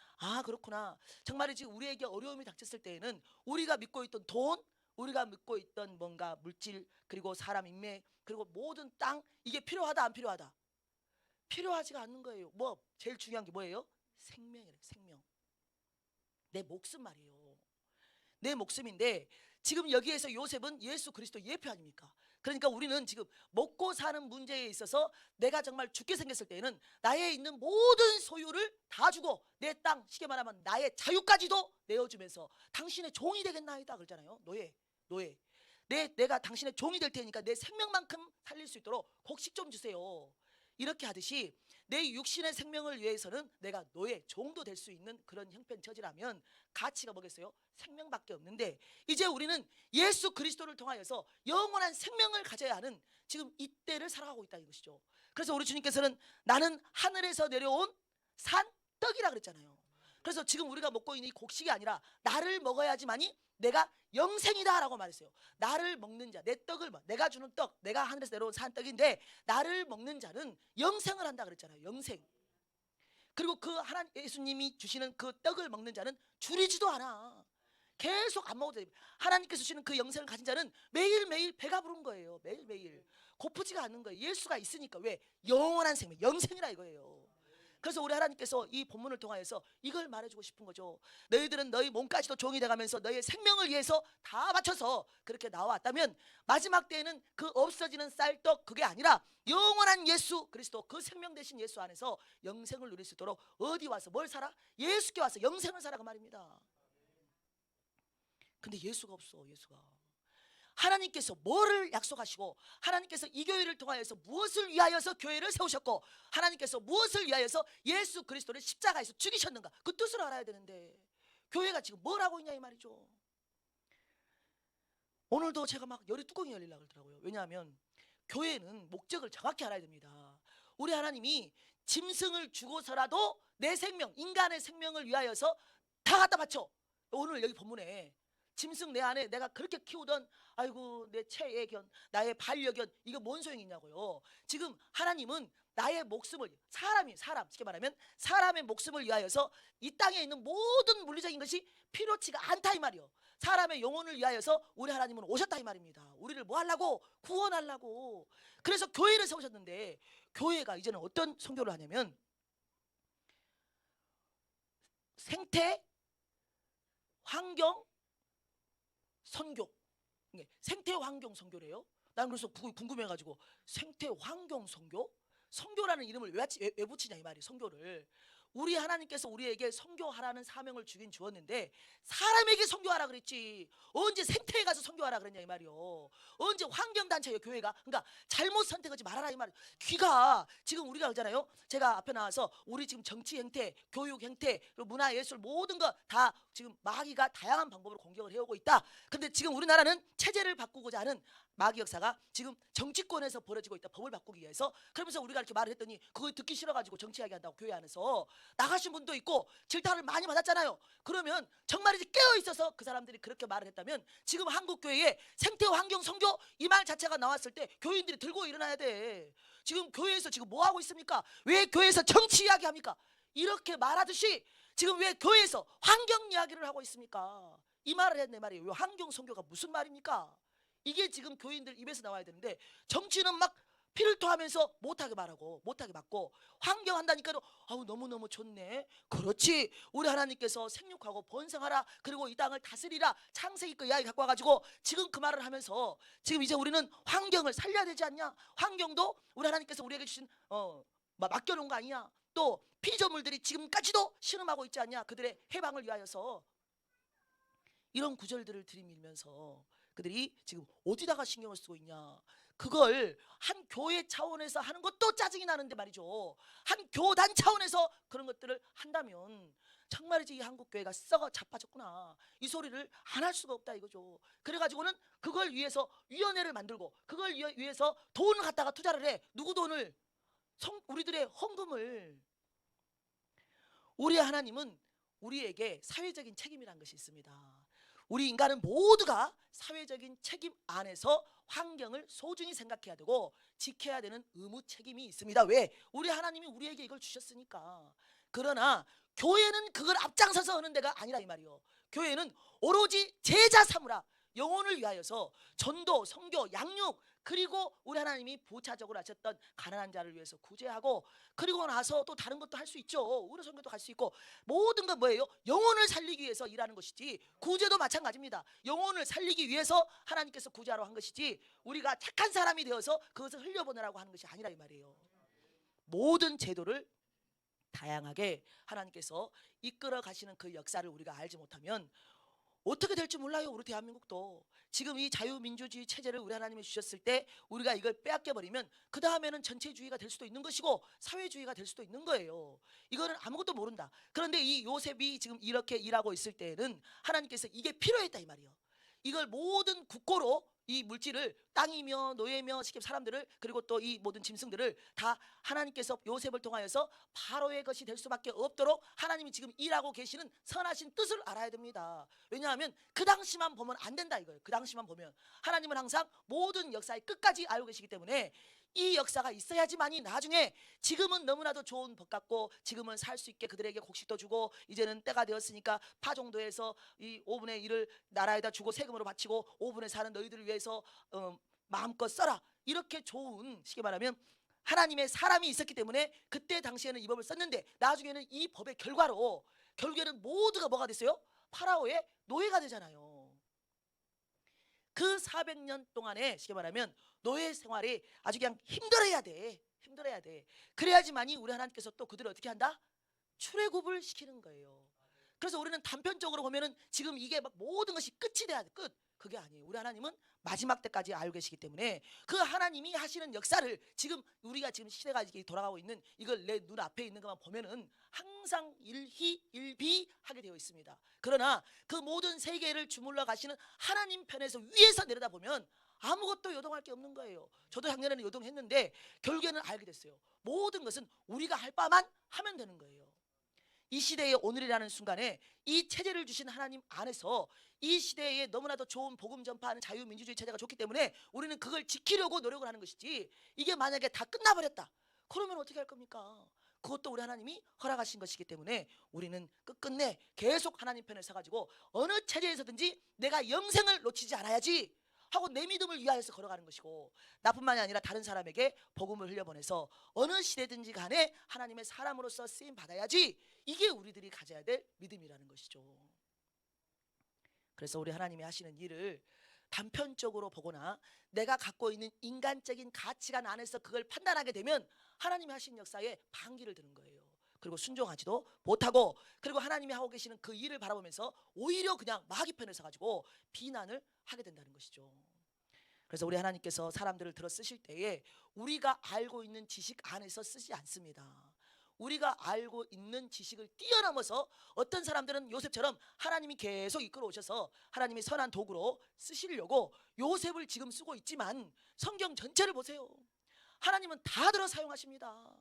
그렇구나. 정말 지금 우리에게 어려움이 닥쳤을 때에는 우리가 믿고 있던 돈, 우리가 믿고 있던 뭔가 물질, 그리고 사람 인맥, 그리고 모든 땅, 이게 필요하다 안 필요하다? 필요하지가 않는 거예요. 뭐 제일 중요한 게 뭐예요? 생명이래요. 생명. 내 목숨 말이에요. 내 목숨인데 지금 여기에서 요셉은 예수 그리스도 예표 아닙니까? 그러니까 우리는 지금 먹고 사는 문제에 있어서 내가 정말 죽게 생겼을 때에는 나의 있는 모든 소유를 다 주고 내 땅, 쉽게 말하면 나의 자유까지도 내어주면서 당신의 종이 되겠나이다 그러잖아요. 노예. 내가 당신의 종이 될 테니까 내 생명만큼 살릴 수 있도록 곡식 좀 주세요. 이렇게 하듯이 내 육신의 생명을 위해서는 내가 노예, 종도 될 수 있는 그런 형편처지라면 가치가 뭐겠어요? 생명밖에 없는데, 이제 우리는 예수 그리스도를 통하여서 영원한 생명을 가져야 하는 지금 이때를 살아가고 있다는 것이죠. 그래서 우리 주님께서는 나는 하늘에서 내려온 산 떡이라 그랬잖아요. 그래서 지금 우리가 먹고 있는 이 곡식이 아니라 나를 먹어야지만이 내가 영생이다 라고 말했어요. 나를 먹는 자, 내 떡을, 내가 주는 떡, 내가 하늘에서 내려온 산 떡인데 나를 먹는 자는 영생을 한다 그랬잖아요. 영생. 그리고 그 하나님 예수님이 주시는 그 떡을 먹는 자는 줄이지도 않아. 계속 안 먹어도 돼. 하나님께서 주시는 그 영생을 가진 자는 매일매일 배가 부른 거예요. 매일매일 고프지가 않는 거예요. 예수가 있으니까. 왜? 영원한 생명, 영생이라 이거예요. 그래서 우리 하나님께서 이 본문을 통하여서 이걸 말해주고 싶은 거죠. 너희들은 너희 몸까지도 종이 돼가면서 너희의 생명을 위해서 다 바쳐서 그렇게 나와왔다면 마지막 때에는 그 없어지는 쌀떡 그게 아니라 영원한 예수 그리스도, 그 생명 되신 예수 안에서 영생을 누릴 수 있도록 어디 와서 뭘 살아? 예수께 와서 영생을 살아 그 말입니다. 근데 예수가 없어. 예수가. 하나님께서 뭐를 약속하시고 하나님께서 이 교회를 통하여서 무엇을 위하여서 교회를 세우셨고 하나님께서 무엇을 위하여서 예수 그리스도를 십자가에서 죽이셨는가, 그 뜻을 알아야 되는데 교회가 지금 뭘 하고 있냐 이 말이죠. 오늘도 제가 막 열이 뚜껑이 열리려고 그러더라고요. 왜냐하면 교회는 목적을 정확히 알아야 됩니다. 우리 하나님이 짐승을 주고서라도 내 생명, 인간의 생명을 위하여서 다 갖다 바쳐. 오늘 여기 본문에 짐승 내 안에 내가 그렇게 키우던 아이고 내 채애견, 나의 반려견, 이거 뭔 소용이 있냐고요. 지금 하나님은 나의 목숨을, 사람 쉽게 말하면 사람의 목숨을 위하여서 이 땅에 있는 모든 물리적인 것이 필요치가 않다 이 말이요. 사람의 영혼을 위하여서 우리 하나님은 오셨다 이 말입니다. 우리를 뭐 하려고? 구원하려고. 그래서 교회를 세우셨는데 교회가 이제는 어떤 선교를 하냐면 생태, 환경, 선교, 이게 생태 환경 선교래요. 난 그래서 궁금해가지고 생태 환경 선교? 선교라는 이름을 왜 붙이냐 이 말이 선교를. 우리 하나님께서 우리에게 선교하라는 사명을 주긴 주었는데 사람에게 선교하라 그랬지 언제 생태에 가서 선교하라 그랬냐 이 말이요. 언제 환경단체예요 교회가. 그러니까 잘못 선택하지 말아라 이 말이에요. 귀가 지금 우리가 그러잖아요. 제가 앞에 나와서 우리 지금 정치 행태, 교육 행태, 그리고 문화 예술 모든 거 다 지금 마귀가 다양한 방법으로 공격을 해오고 있다. 근데 지금 우리나라는 체제를 바꾸고자 하는 마귀 역사가 지금 정치권에서 벌어지고 있다. 법을 바꾸기 위해서. 그러면서 우리가 이렇게 말을 했더니 그거 듣기 싫어가지고 정치 이야기한다고 교회 안에서 나가신 분도 있고 질타를 많이 받았잖아요. 그러면 정말이지 깨어있어서 그 사람들이 그렇게 말을 했다면 지금 한국교회에 생태환경 선교 이 말 자체가 나왔을 때 교인들이 들고 일어나야 돼. 지금 교회에서 지금 뭐 하고 있습니까? 왜 교회에서 정치 이야기 합니까? 이렇게 말하듯이 지금 왜 교회에서 환경 이야기를 하고 있습니까? 이 말을 했네 말이에요. 환경 선교가 무슨 말입니까? 이게 지금 교인들 입에서 나와야 되는데 정치는 막 피를 토하면서 못하게 말하고 못하게 맞고 환경 한다니까도 아우 너무너무 좋네. 그렇지 우리 하나님께서 생육하고 번성하라 그리고 이 땅을 다스리라 창세기 그 이야기 갖고 와가지고 지금 그 말을 하면서 지금 이제 우리는 환경을 살려야 되지 않냐. 환경도 우리 하나님께서 우리에게 주신 맡겨놓은 거 아니냐. 또 피조물들이 지금까지도 신음하고 있지 않냐. 그들의 해방을 위하여서 이런 구절들을 들이밀면서 그들이 지금 어디다가 신경을 쓰고 있냐. 그걸 한 교회 차원에서 하는 것도 짜증이 나는데 말이죠. 한 교단 차원에서 그런 것들을 한다면 정말이지 이 한국교회가 썩어 자빠졌구나. 이 소리를 안 할 수가 없다 이거죠. 그래가지고는 그걸 위해서 위원회를 만들고 그걸 위해서 돈을 갖다가 투자를 해. 누구 돈을? 우리들의 헌금을. 우리 하나님은 우리에게 사회적인 책임이라는 것이 있습니다. 우리 인간은 모두가 사회적인 책임 안에서 환경을 소중히 생각해야 되고 지켜야 되는 의무 책임이 있습니다. 왜? 우리 하나님이 우리에게 이걸 주셨으니까. 그러나 교회는 그걸 앞장서서 하는 데가 아니라 이 말이요. 교회는 오로지 제자 삼으라. 영혼을 위하여서 전도, 선교, 양육 그리고 우리 하나님이 부차적으로 하셨던 가난한 자를 위해서 구제하고 그리고 나서 또 다른 것도 할 수 있죠. 의료 선교도 갈 수 있고 모든 건 뭐예요? 영혼을 살리기 위해서 일하는 것이지 구제도 마찬가지입니다. 영혼을 살리기 위해서 하나님께서 구제하러 한 것이지 우리가 착한 사람이 되어서 그것을 흘려보내라고 하는 것이 아니라 이 말이에요. 모든 제도를 다양하게 하나님께서 이끌어 가시는 그 역사를 우리가 알지 못하면 어떻게 될지 몰라요. 우리 대한민국도 지금 이 자유민주주의 체제를 우리 하나님이 주셨을 때 우리가 이걸 빼앗겨버리면 그 다음에는 전체주의가 될 수도 있는 것이고 사회주의가 될 수도 있는 거예요. 이거는 아무것도 모른다. 그런데 이 요셉이 지금 이렇게 일하고 있을 때에는 하나님께서 이게 필요했다 이 말이에요. 이걸 모든 국고로 이 물질을 땅이며 노예며 시집 사람들을 그리고 또 이 모든 짐승들을 다 하나님께서 요셉을 통하여서 바로의 것이 될 수밖에 없도록 하나님이 지금 일하고 계시는 선하신 뜻을 알아야 됩니다. 왜냐하면 그 당시만 보면 안 된다 이거예요. 그 당시만 보면 하나님은 항상 모든 역사의 끝까지 알고 계시기 때문에 이 역사가 있어야지만이 나중에 지금은 너무나도 좋은 법 같고 지금은 살 수 있게 그들에게 곡식도 주고 이제는 때가 되었으니까 파종도에서 이 5분의 1을 나라에다 주고 세금으로 바치고 5분의 4는 너희들을 위해서 마음껏 써라. 이렇게 좋은 쉽게 말하면 하나님의 사람이 있었기 때문에 그때 당시에는 이 법을 썼는데 나중에는 이 법의 결과로 결국에는 모두가 뭐가 됐어요? 파라오의 노예가 되잖아요. 그 400년 동안에 쉽게 말하면 노예 생활이 아주 그냥 힘들어야 돼. 힘들어야 돼. 그래야지만이 우리 하나님께서 또 그들을 어떻게 한다? 출애굽을 시키는 거예요. 그래서 우리는 단편적으로 보면은 지금 이게 막 모든 것이 끝이 돼야 돼. 끝. 그게 아니에요. 우리 하나님은 마지막 때까지 알고 계시기 때문에 그 하나님이 하시는 역사를 지금 우리가 지금 시대가 이렇게 돌아가고 있는 이걸 내 눈 앞에 있는 것만 보면은 항상 일희일비하게 되어 있습니다. 그러나 그 모든 세계를 주물러 가시는 하나님 편에서 위에서 내려다보면 아무것도 요동할 게 없는 거예요. 저도 작년에는 요동했는데 결국에는 알게 됐어요. 모든 것은 우리가 할 바만 하면 되는 거예요. 이 시대의 오늘이라는 순간에 이 체제를 주신 하나님 안에서 이 시대에 너무나도 좋은 복음 전파하는 자유민주주의 체제가 좋기 때문에 우리는 그걸 지키려고 노력을 하는 것이지 이게 만약에 다 끝나버렸다 그러면 어떻게 할 겁니까? 그것도 우리 하나님이 허락하신 것이기 때문에 우리는 끝끝내 계속 하나님 편에 서가지고 어느 체제에서든지 내가 영생을 놓치지 않아야지 하고 내 믿음을 위하여서 걸어가는 것이고 나뿐만이 아니라 다른 사람에게 복음을 흘려보내서 어느 시대든지 간에 하나님의 사람으로서 쓰임 받아야지 이게 우리들이 가져야 될 믿음이라는 것이죠. 그래서 우리 하나님이 하시는 일을 단편적으로 보거나 내가 갖고 있는 인간적인 가치관 안에서 그걸 판단하게 되면 하나님이 하신 역사에 반기를 드는 거예요. 그리고 순종하지도 못하고, 그리고 하나님이 하고 계시는 그 일을 바라보면서 오히려 그냥 마귀 편에 서가지고 비난을 하게 된다는 것이죠. 그래서 우리 하나님께서 사람들을 들어 쓰실 때에 우리가 알고 있는 지식 안에서 쓰지 않습니다. 우리가 알고 있는 지식을 뛰어넘어서 어떤 사람들은 요셉처럼 하나님이 계속 이끌어 오셔서 하나님이 선한 도구로 쓰시려고 요셉을 지금 쓰고 있지만 성경 전체를 보세요. 하나님은 다 들어 사용하십니다.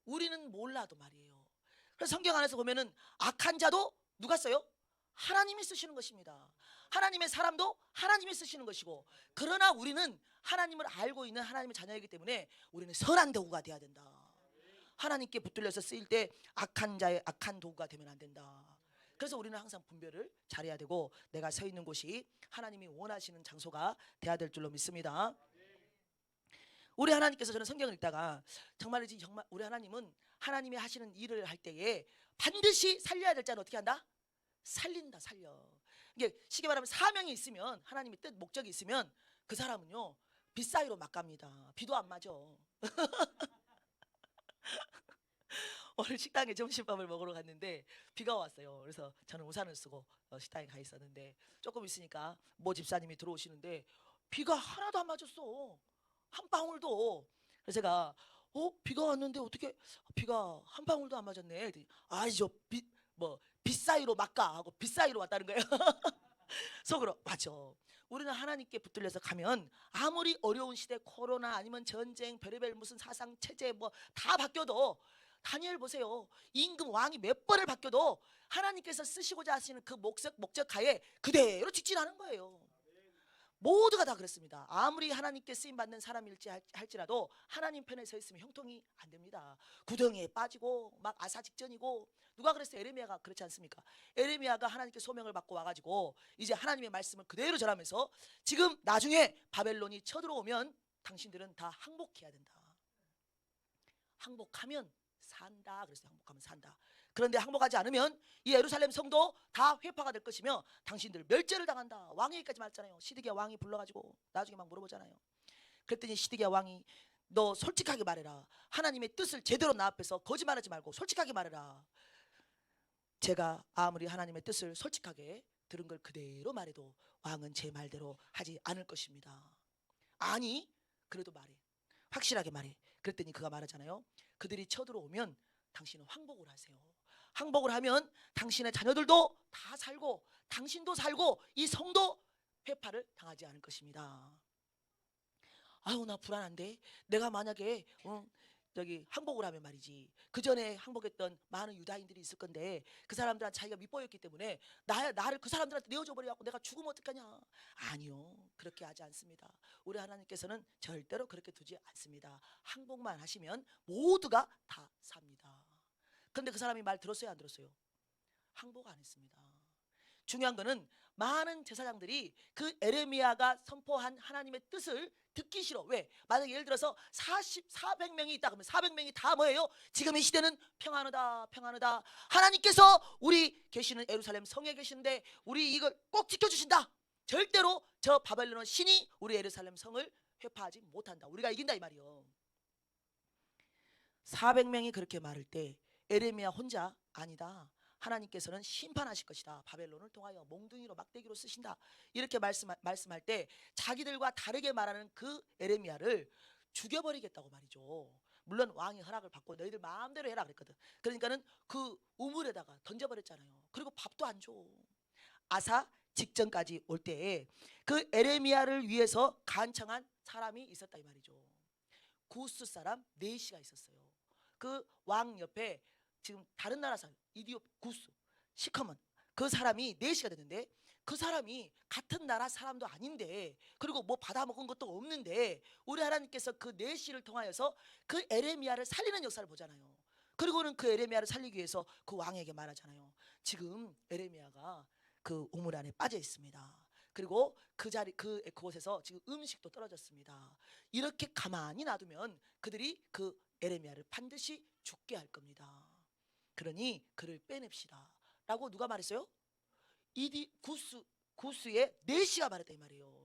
우리는 몰라도 말이에요. 그래서 성경 안에서 보면은 악한 자도 누가 써요? 하나님이 쓰시는 것입니다. 하나님의 사람도 하나님이 쓰시는 것이고, 그러나 우리는 하나님을 알고 있는 하나님의 자녀이기 때문에 우리는 선한 도구가 돼야 된다. 하나님께 붙들려서 쓰일 때 악한 자의 악한 도구가 되면 안 된다. 그래서 우리는 항상 분별을 잘해야 되고, 내가 서 있는 곳이 하나님이 원하시는 장소가 돼야 될 줄로 믿습니다. 우리 하나님께서, 저는 성경을 읽다가 정말이지 정말 우리 하나님은 하나님이 하시는 일을 할 때에 반드시 살려야 될 자는 어떻게 한다? 살린다, 살려. 이게 쉽게 말하면 사명이 있으면, 하나님의 뜻 목적이 있으면 그 사람은요 빗사이로 막 갑니다. 비도 안 맞아. 오늘 식당에 점심밥을 먹으러 갔는데 비가 왔어요. 그래서 저는 우산을 쓰고 식당에 가 있었는데 조금 있으니까 모 집사님이 들어오시는데 비가 하나도 안 맞았어. 한 방울도. 그래서 제가 비가 왔는데 어떻게 비가 한 방울도 안 맞았네. 그랬더니 저 빗사이로 막가 하고 빗사이로 왔다는 거예요. 속으로 맞아. 우리는 하나님께 붙들려서 가면 아무리 어려운 시대, 코로나 아니면 전쟁, 별의별 무슨 사상 체제 뭐 다 바뀌어도, 다니엘 보세요. 임금 왕이 몇 번을 바뀌어도 하나님께서 쓰시고자 하시는 그 목적하에 그대로 직진하는 거예요. 모두가 다 그렇습니다. 아무리 하나님께 쓰임받는 사람일지 할지라도 하나님 편에 서 있으면 형통이 안 됩니다. 구덩이에 빠지고 막 아사 직전이고. 누가 그랬어요? 에레미야가 그렇지 않습니까? 에레미야가 하나님께 소명을 받고 와가지고 이제 하나님의 말씀을 그대로 전하면서 지금 나중에 바벨론이 쳐들어오면 당신들은 다 항복해야 된다. 항복하면 산다. 그랬어요. 항복하면 산다. 그런데 항복하지 않으면 이 예루살렘 성도 다 회파가 될 것이며 당신들 멸절을 당한다. 왕 얘기까지 말했잖아요. 시드기야 왕이 불러가지고 나중에 막 물어보잖아요. 그랬더니 시드기야 왕이 너 솔직하게 말해라. 하나님의 뜻을 제대로 나 앞에서 거짓말하지 말고 솔직하게 말해라. 제가 아무리 하나님의 뜻을 솔직하게 들은 걸 그대로 말해도 왕은 제 말대로 하지 않을 것입니다. 아니 그래도 말해. 확실하게 말해. 그랬더니 그가 말하잖아요. 그들이 쳐들어오면 당신은 항복을 하세요. 항복을 하면 당신의 자녀들도 다 살고 당신도 살고 이 성도 회파를 당하지 않을 것입니다. 아유 나 불안한데, 내가 만약에 항복을 하면 말이지, 그 전에 항복했던 많은 유다인들이 있을 건데 그 사람들한테 자기가 밑보였기 때문에 나를 그 사람들한테 내어줘 버려갖고 내가 죽으면 어떡하냐. 아니요, 그렇게 하지 않습니다. 우리 하나님께서는 절대로 그렇게 두지 않습니다. 항복만 하시면 모두가 다 삽니다. 그런데 그 사람이 말 들었어요, 안 들었어요? 항복 안 했습니다. 중요한 거는 많은 제사장들이 그 에레미야가 선포한 하나님의 뜻을 듣기 싫어. 왜? 만약에 예를 들어서 400명이 있다 그러면 400명이 다 뭐예요? 지금 이 시대는 평안하다, 평안하다. 하나님께서 우리 계시는 예루살렘 성에 계시는데 우리 이걸 꼭 지켜주신다. 절대로 저 바벨론 신이 우리 예루살렘 성을 회파하지 못한다. 우리가 이긴다 이 말이요. 400명이 그렇게 말할 때 에레미야 혼자 아니다. 하나님께서는 심판하실 것이다. 바벨론을 통하여 몽둥이로 막대기로 쓰신다. 이렇게 말씀할 때 자기들과 다르게 말하는 그 에레미야를 죽여버리겠다고 말이죠. 물론 왕이 허락을 받고 너희들 마음대로 해라 그랬거든. 그러니까는 그 우물에다가 던져버렸잖아요. 그리고 밥도 안 줘. 아사 직전까지 올 때에 그 에레미야를 위해서 간청한 사람이 있었다 이 말이죠. 구스 사람 4시가 있었어요. 그 왕 옆에 지금 다른 나라 사람 이디옵 구스 시커먼 그 사람이 4시가 됐는데, 그 사람이 같은 나라 사람도 아닌데, 그리고 뭐 받아먹은 것도 없는데 우리 하나님께서 그 4시를 통하여서 그 에레미야를 살리는 역사를 보잖아요. 그리고는 그 에레미야를 살리기 위해서 그 왕에게 말하잖아요. 지금 에레미야가 그 우물 안에 빠져 있습니다. 그리고 그 자리 그곳에서 지금 음식도 떨어졌습니다. 이렇게 가만히 놔두면 그들이 그 에레미야를 반드시 죽게 할 겁니다. 그러니 그를 빼냅시다 라고 누가 말했어요? 구스 구스의 4시가 말했다 이 말이에요.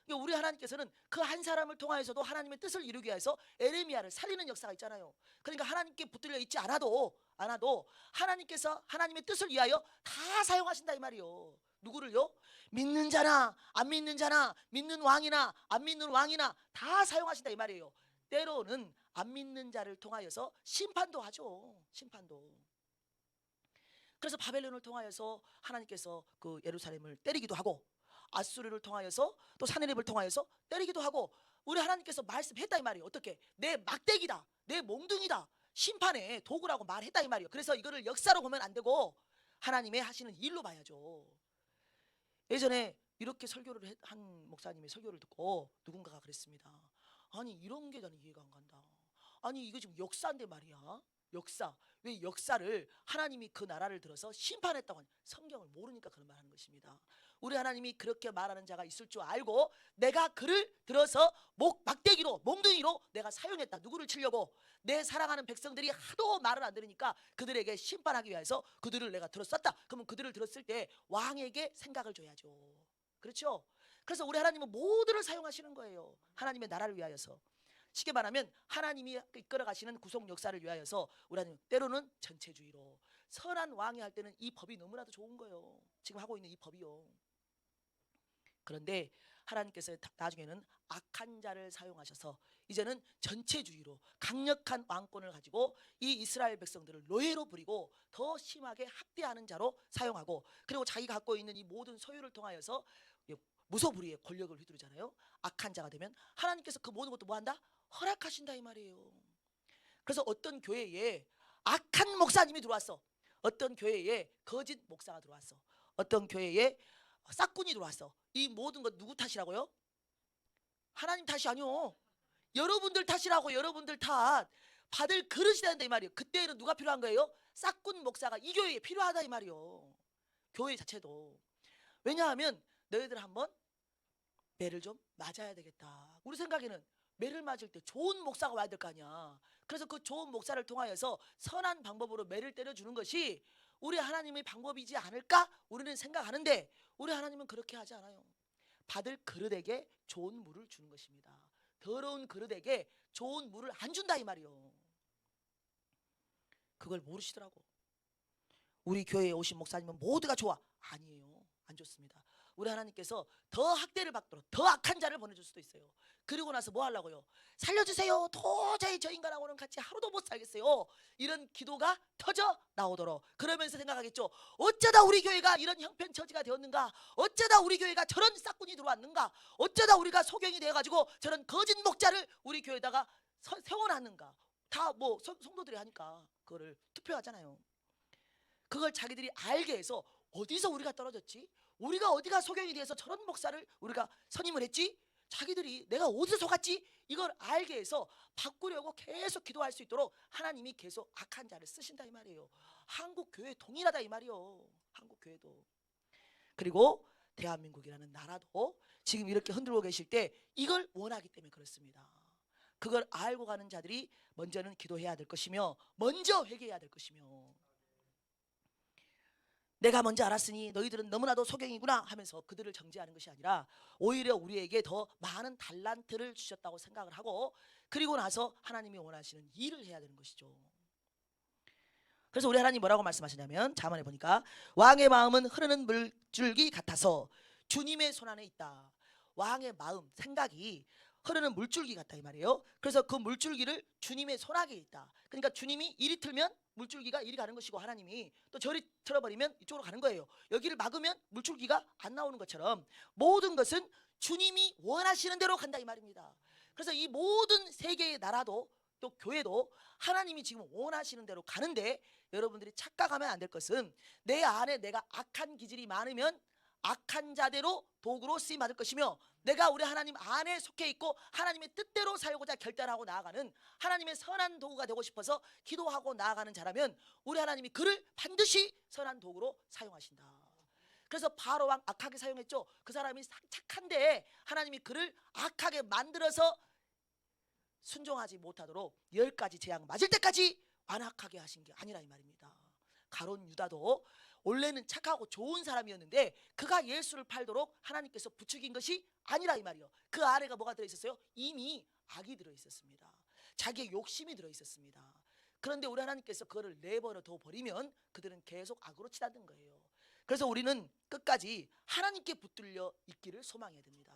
그러니까 우리 하나님께서는 그 한 사람을 통하여서도 하나님의 뜻을 이루기 위해서 에레미야를 살리는 역사가 있잖아요. 그러니까 하나님께 붙들려 있지 않아도 하나님께서 하나님의 뜻을 위하여 다 사용하신다 이 말이에요. 누구를요? 믿는 자나 안 믿는 자나, 믿는 왕이나 안 믿는 왕이나 다 사용하신다 이 말이에요. 때로는 안 믿는 자를 통하여서 심판도 하죠. 심판도. 그래서 바벨론을 통하여서 하나님께서 그 예루살렘을 때리기도 하고, 아수르를 통하여서 또 사네립을 통하여서 때리기도 하고, 우리 하나님께서 말씀했다 이 말이에요. 어떻게? 내 막대기다, 내 몽둥이다, 심판의 도구라고 말했다 이 말이에요. 그래서 이거를 역사로 보면 안 되고 하나님의 하시는 일로 봐야죠. 예전에 이렇게 설교를 한 목사님의 설교를 듣고 누군가가 그랬습니다. 아니 이런 게 나는 이해가 안 간다. 아니 이거 지금 역사인데 말이야. 역사. 왜 역사를 하나님이 그 나라를 들어서 심판했다고 하냐. 성경을 모르니까 그런 말 하는 것입니다. 우리 하나님이 그렇게 말하는 자가 있을 줄 알고 내가 그를 들어서 막대기로 몽둥이로 내가 사용했다. 누구를 치려고? 내 사랑하는 백성들이 하도 말을 안 들으니까 그들에게 심판하기 위해서 그들을 내가 들었었다. 그러면 그들을 들었을 때 왕에게 생각을 줘야죠. 그렇죠? 그래서 우리 하나님은 모두를 사용하시는 거예요. 하나님의 나라를 위하여서. 쉽게 말하면 하나님이 이끌어가시는 구속 역사를 위하여서 우리 하나님 때로는 전체주의로, 선한 왕이 할 때는 이 법이 너무나도 좋은 거예요. 지금 하고 있는 이 법이요. 그런데 하나님께서 나중에는 악한 자를 사용하셔서 이제는 전체주의로 강력한 왕권을 가지고 이 이스라엘 백성들을 노예로 부리고 더 심하게 학대하는 자로 사용하고, 그리고 자기가 갖고 있는 이 모든 소유를 통하여서 무소불위의 권력을 휘두르잖아요. 악한 자가 되면 하나님께서 그 모든 것도 뭐한다? 허락하신다 이 말이에요. 그래서 어떤 교회에 악한 목사님이 들어왔어. 어떤 교회에 거짓 목사가 들어왔어. 어떤 교회에 싹군이 들어왔어. 이 모든 것 누구 탓이라고요? 하나님 탓이 아니요. 여러분들 탓이라고. 여러분들 탓. 받을 그릇이 된다 이 말이에요. 그때는 누가 필요한 거예요? 싹군 목사가 이 교회에 필요하다 이 말이에요. 교회 자체도. 왜냐하면 너희들 한번 매를 좀 맞아야 되겠다. 우리 생각에는 매를 맞을 때 좋은 목사가 와야 될 거 아니야. 그래서 그 좋은 목사를 통하여서 선한 방법으로 매를 때려주는 것이 우리 하나님의 방법이지 않을까? 우리는 생각하는데 우리 하나님은 그렇게 하지 않아요. 받을 그릇에게 좋은 물을 주는 것입니다. 더러운 그릇에게 좋은 물을 안 준다 이 말이요. 그걸 모르시더라고. 우리 교회에 오신 목사님은 모두가 좋아. 아니에요. 안 좋습니다. 우리 하나님께서 더 학대를 받도록 더 악한 자를 보내줄 수도 있어요. 그리고 나서 뭐 하려고요? 살려주세요. 도저히 저 인간하고는 같이 하루도 못 살겠어요. 이런 기도가 터져 나오도록. 그러면서 생각하겠죠. 어쩌다 우리 교회가 이런 형편처지가 되었는가? 어쩌다 우리 교회가 저런 싹군이 들어왔는가? 어쩌다 우리가 소경이 되어가지고 저런 거짓 목자를 우리 교회에다가 세워놨는가? 다 뭐 성도들이 하니까 그거를 투표하잖아요. 그걸 자기들이 알게 해서 어디서 우리가 떨어졌지? 우리가 어디가 소경이 돼서 저런 목사를 우리가 선임을 했지? 자기들이 내가 어디서 속았지? 이걸 알게 해서 바꾸려고 계속 기도할 수 있도록 하나님이 계속 악한 자를 쓰신다 이 말이에요. 한국 교회 동일하다 이 말이에요. 한국 교회도. 그리고 대한민국이라는 나라도 지금 이렇게 흔들고 계실 때 이걸 원하기 때문에 그렇습니다. 그걸 알고 가는 자들이 먼저는 기도해야 될 것이며 먼저 회개해야 될 것이며, 내가 먼저 알았으니 너희들은 너무나도 소경이구나 하면서 그들을 정죄하는 것이 아니라 오히려 우리에게 더 많은 달란트를 주셨다고 생각을 하고, 그리고 나서 하나님이 원하시는 일을 해야 되는 것이죠. 그래서 우리 하나님 뭐라고 말씀하시냐면 잠언에 보니까 왕의 마음은 흐르는 물줄기 같아서 주님의 손안에 있다. 왕의 마음, 생각이 흐르는 물줄기 같다 이 말이에요. 그래서 그 물줄기를 주님의 손아귀에 있다. 그러니까 주님이 이리 틀면 물줄기가 이리 가는 것이고 하나님이 또 저리 틀어버리면 이쪽으로 가는 거예요. 여기를 막으면 물줄기가 안 나오는 것처럼 모든 것은 주님이 원하시는 대로 간다 이 말입니다. 그래서 이 모든 세계의 나라도 또 교회도 하나님이 지금 원하시는 대로 가는데, 여러분들이 착각하면 안 될 것은 내 안에 내가 악한 기질이 많으면 악한 자대로 도구로 쓰임 받을 것이며, 내가 우리 하나님 안에 속해 있고 하나님의 뜻대로 살고자 결단하고 나아가는 하나님의 선한 도구가 되고 싶어서 기도하고 나아가는 자라면 우리 하나님이 그를 반드시 선한 도구로 사용하신다. 그래서 바로 왕 악하게 사용했죠. 그 사람이 착한데 하나님이 그를 악하게 만들어서 순종하지 못하도록 10가지 재앙 맞을 때까지 완악하게 하신 게 아니라 이 말입니다. 가론 유다도 원래는 착하고 좋은 사람이었는데 그가 예수를 팔도록 하나님께서 부추긴 것이 아니라 이 말이요. 그 안에가 뭐가 들어있었어요? 이미 악이 들어있었습니다. 자기의 욕심이 들어있었습니다. 그런데 우리 하나님께서 그거를 내버려 둬 버리면 그들은 계속 악으로 치닫는 거예요. 그래서 우리는 끝까지 하나님께 붙들려 있기를 소망해야 됩니다.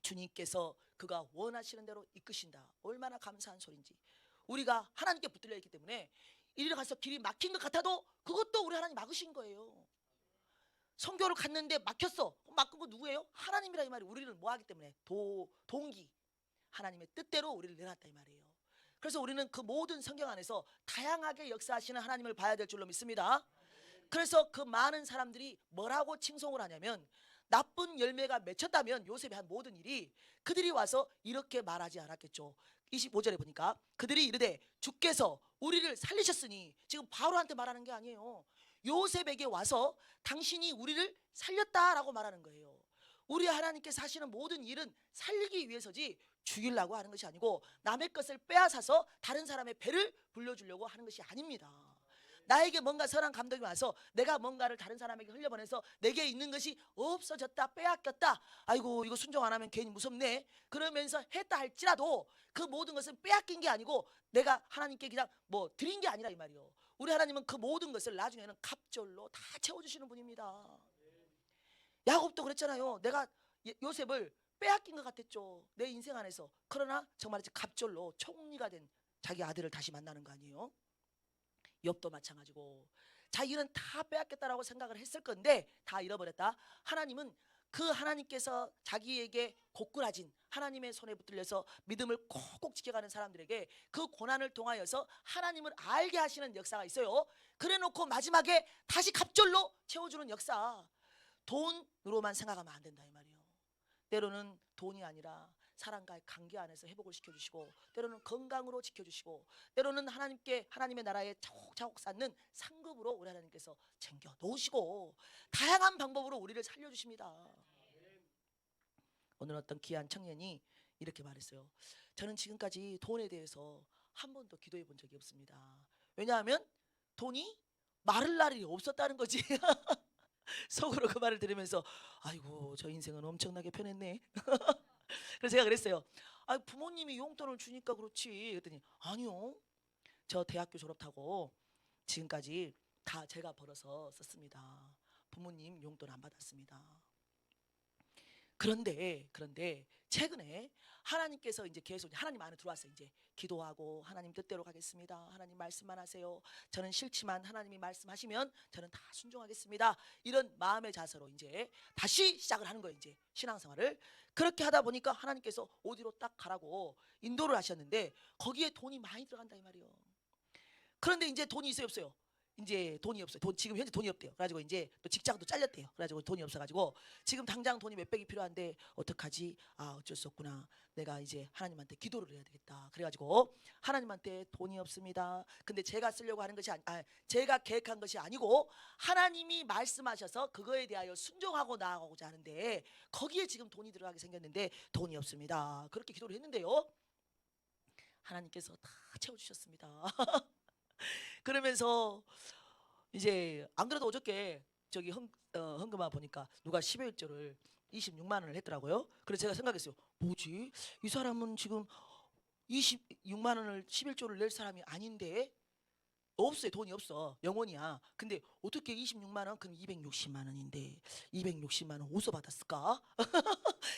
주님께서 그가 원하시는 대로 이끄신다. 얼마나 감사한 소리인지. 우리가 하나님께 붙들려 있기 때문에 이리로 가서 길이 막힌 것 같아도 그것도 우리 하나님 막으신 거예요. 성교를 갔는데 막혔어. 막은 거 누구예요? 하나님이라 이 말이. 우리는 뭐 하기 때문에? 동기. 하나님의 뜻대로 우리를 내놨다 이 말이에요. 그래서 우리는 그 모든 성경 안에서 다양하게 역사하시는 하나님을 봐야 될 줄로 믿습니다. 그래서 그 많은 사람들이 뭐라고 칭송을 하냐면 나쁜 열매가 맺혔다면 요셉이 한 모든 일이 그들이 와서 이렇게 말하지 않았겠죠. 25절에 보니까 그들이 이르되 주께서 우리를 살리셨으니, 지금 바로한테 말하는 게 아니에요. 요셉에게 와서 당신이 우리를 살렸다라고 말하는 거예요. 우리 하나님께서 하시는 모든 일은 살리기 위해서지 죽이려고 하는 것이 아니고 남의 것을 빼앗아서 다른 사람의 배를 불려주려고 하는 것이 아닙니다. 나에게 뭔가 선한 감동이 와서 내가 뭔가를 다른 사람에게 흘려보내서 내게 있는 것이 없어졌다, 빼앗겼다, 아이고 이거 순종 안 하면 괜히 무섭네 그러면서 했다 할지라도 그 모든 것은 빼앗긴 게 아니고 내가 하나님께 그냥 뭐 드린 게 아니라 이 말이요. 우리 하나님은 그 모든 것을 나중에는 갑절로 다 채워주시는 분입니다. 야곱도 그랬잖아요. 내가 요셉을 빼앗긴 것 같았죠, 내 인생 안에서. 그러나 정말 갑절로 총리가 된 자기 아들을 다시 만나는 거 아니에요? 욥도 마찬가지고 자기는 다 빼앗겼다라고 생각을 했을 건데 다 잃어버렸다. 하나님은 그 하나님께서 자기에게 고꾸라진 하나님의 손에 붙들려서 믿음을 콕콕 지켜가는 사람들에게 그 고난을 통하여서 하나님을 알게 하시는 역사가 있어요. 그래놓고 마지막에 다시 갑절로 채워주는 역사. 돈으로만 생각하면 안 된다 이 말이에요. 때로는 돈이 아니라 사람과의 관계 안에서 회복을 시켜주시고, 때로는 건강으로 지켜주시고, 때로는 하나님의 나라에 차곡차곡 쌓는 상급으로 우리 하나님께서 챙겨 놓으시고 다양한 방법으로 우리를 살려주십니다. 오늘 어떤 귀한 청년이 이렇게 말했어요. 저는 지금까지 돈에 대해서 한 번도 기도해 본 적이 없습니다. 왜냐하면 돈이 마를 날이 없었다는 거지. 속으로 그 말을 들으면서 아이고 저 인생은 엄청나게 편했네. 그래서 제가 그랬어요. 아, 부모님이 용돈을 주니까 그렇지. 그랬더니 아니요, 저 대학교 졸업하고 지금까지 다 제가 벌어서 썼습니다. 부모님 용돈 안 받았습니다. 그런데 최근에 하나님께서 이제 계속 하나님 안에 들어왔어요. 이제 기도하고 하나님 뜻대로 가겠습니다. 하나님 말씀만 하세요. 저는 싫지만 하나님이 말씀하시면 저는 다 순종하겠습니다. 이런 마음의 자세로 이제 다시 시작을 하는 거예요. 이제 신앙생활을. 그렇게 하다 보니까 하나님께서 어디로 딱 가라고 인도를 하셨는데 거기에 돈이 많이 들어간다 이 말이에요. 그런데 이제 돈이 있어요, 없어요? 이제 돈이 없어요. 지금 현재 돈이 없대요. 그래가지고 이제 또 직장도 잘렸대요. 그래가지고 돈이 없어가지고 지금 당장 돈이 몇백이 필요한데 어떡하지? 아, 어쩔 수 없구나. 내가 이제 하나님한테 기도를 해야 되겠다. 그래가지고 하나님한테 돈이 없습니다. 근데 제가 쓰려고 하는 것이 제가 계획한 것이 아니고 하나님이 말씀하셔서 그거에 대하여 순종하고 나아가고자 하는데 거기에 지금 돈이 들어가게 생겼는데 돈이 없습니다. 그렇게 기도를 했는데요, 하나님께서 다 채워주셨습니다. 그러면서 이제 안 그래도 어저께 저기 헌금아 보니까 누가 12일조를 26만 원을 했더라고요. 그래서 제가 생각했어요. 뭐지? 이 사람은 지금 26만 원을 11조를 낼 사람이 아닌데 없어요. 돈이 없어. 영원이야. 근데 어떻게 26만 원? 그럼 260만 원인데 260만 원 어디서 받았을까?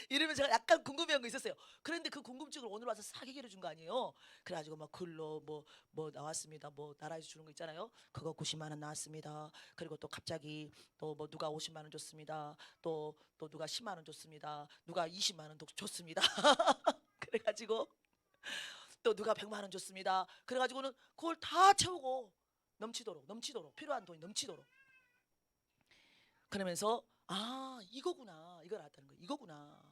이러면서 제가 약간 궁금해한 거 있었어요. 그런데 그 궁금증을 오늘 와서 싹 해결해 준 거 아니에요. 그래가지고 막 글로 뭐 나왔습니다. 뭐 나라에서 주는 거 있잖아요. 그거 90만 원 나왔습니다. 그리고 또 갑자기 또 뭐 누가 50만 원 줬습니다. 또 누가 10만 원 줬습니다. 누가 20만 원도 줬습니다. 그래가지고 또 누가 100만 원 줬습니다. 그래가지고는 그걸 다 채우고 넘치도록 필요한 돈이 넘치도록. 그러면서 아, 이거구나, 이걸 알았다는 거예요. 이거구나,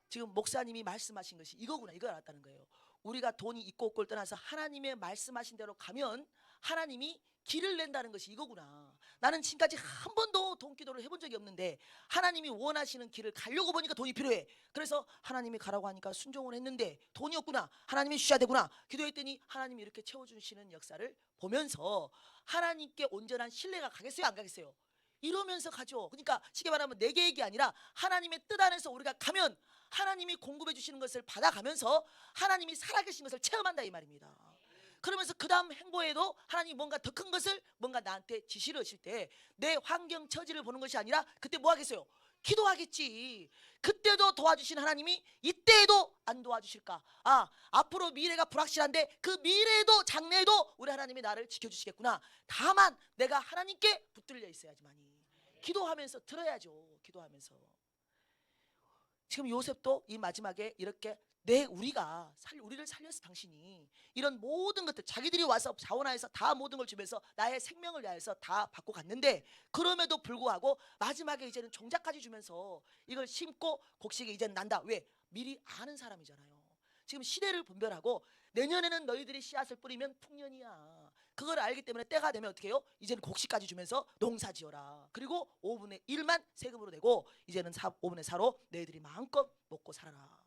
지금 목사님이 말씀하신 것이 이거구나, 이걸 알았다는 거예요. 우리가 돈이 있고 없고를 떠나서 하나님의 말씀하신 대로 가면 하나님이 길을 낸다는 것이 이거구나. 나는 지금까지 한 번도 돈 기도를 해본 적이 없는데 하나님이 원하시는 길을 가려고 보니까 돈이 필요해. 그래서 하나님이 가라고 하니까 순종을 했는데 돈이 없구나. 하나님이 주셔야 되구나. 기도했더니 하나님이 이렇게 채워주시는 역사를 보면서 하나님께 온전한 신뢰가 가겠어요, 안 가겠어요? 이러면서 가죠. 그러니까 쉽게 말하면 내 계획이 아니라 하나님의 뜻 안에서 우리가 가면 하나님이 공급해 주시는 것을 받아가면서 하나님이 살아계신 것을 체험한다 이 말입니다. 그러면서 그 다음 행보에도 하나님이 뭔가 더 큰 것을 뭔가 나한테 지시를 하실 때 내 환경 처지를 보는 것이 아니라 그때 뭐 하겠어요? 기도하겠지. 그때도 도와주신 하나님이 이때에도 안 도와주실까? 앞으로 미래가 불확실한데 그 미래에도 장래에도 우리 하나님이 나를 지켜주시겠구나. 다만 내가 하나님께 붙들려 있어야지만이. 기도하면서 들어야죠. 기도하면서. 지금 요셉도 이 마지막에 이렇게 우리를 살렸어 당신이. 이런 모든 것들 자기들이 와서 자원하여서 다 모든 걸 주면서 나의 생명을 위하여서 다 받고 갔는데 그럼에도 불구하고 마지막에 이제는 종자까지 주면서 이걸 심고 곡식이 이제는 난다. 왜? 미리 아는 사람이잖아요. 지금 시대를 분별하고 내년에는 너희들이 씨앗을 뿌리면 풍년이야. 그걸 알기 때문에 때가 되면 어떻게 해요? 이제는 곡식까지 주면서 농사 지어라. 그리고 5분의 1만 세금으로 내고 이제는 5분의 4로 너희들이 마음껏 먹고 살아라.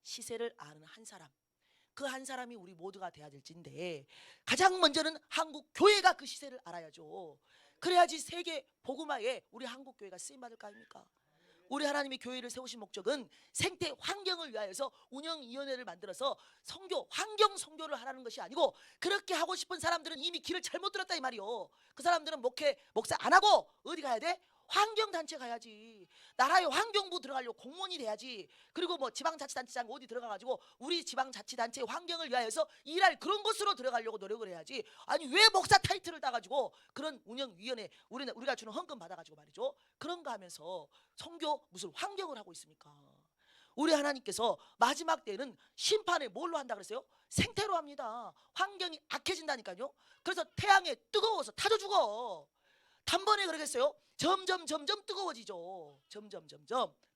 시세를 아는 한 사람, 그 한 사람이 우리 모두가 돼야 될진데 가장 먼저는 한국 교회가 그 시세를 알아야죠. 그래야지 세계 복음화에 우리 한국 교회가 쓰임 받을 거 아닙니까? 우리 하나님이 교회를 세우신 목적은 생태 환경을 위하여서 운영위원회를 만들어서 환경 선교를 하라는 것이 아니고 그렇게 하고 싶은 사람들은 이미 길을 잘못 들었다 이 말이요. 그 사람들은 목사 안 하고 어디 가야 돼? 환경단체 가야지. 나라의 환경부 들어가려고 공무원이 돼야지. 그리고 뭐 지방자치단체장 어디 들어가가지고 우리 지방자치단체의 환경을 위하여서 일할 그런 곳으로 들어가려고 노력을 해야지. 아니 왜 목사 타이틀을 따가지고 그런 운영위원회 우리가 주는 헌금 받아가지고 말이죠. 그런 거 하면서 선교 무슨 환경을 하고 있습니까? 우리 하나님께서 마지막 때에는 심판을 뭘로 한다 그랬어요? 생태로 합니다. 환경이 악해진다니까요. 그래서 태양에 뜨거워서 타져 죽어. 단번에 그러겠어요? 점점 뜨거워지죠. 점점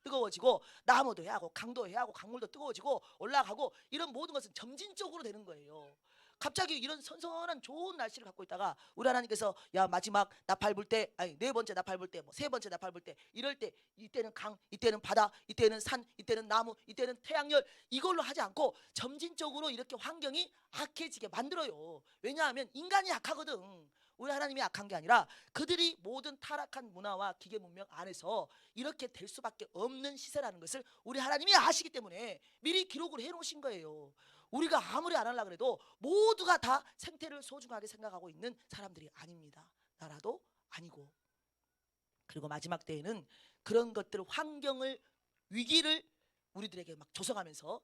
뜨거워지고 나무도 해하고 강도 해하고 강물도 뜨거워지고 올라가고 이런 모든 것은 점진적으로 되는 거예요. 갑자기 이런 선선한 좋은 날씨를 갖고 있다가 우리 하나님께서 야 마지막 나팔 불 때, 아니 네 번째 나팔 불 때, 뭐 세 번째 나팔 불 때 이럴 때 이때는 강, 이때는 바다, 이때는 산, 이때는 나무, 이때는 태양열 이걸로 하지 않고 점진적으로 이렇게 환경이 악해지게 만들어요. 왜냐하면 인간이 악하거든. 우리 하나님이 악한 게 아니라 그들이 모든 타락한 문화와 기계 문명 안에서 이렇게 될 수밖에 없는 시세라는 것을 우리 하나님이 아시기 때문에 미리 기록을 해놓으신 거예요. 우리가 아무리 안 하려고 해도 모두가 다 생태를 소중하게 생각하고 있는 사람들이 아닙니다. 나라도 아니고. 그리고 마지막 때에는 그런 것들 위기를 우리들에게 막 조성하면서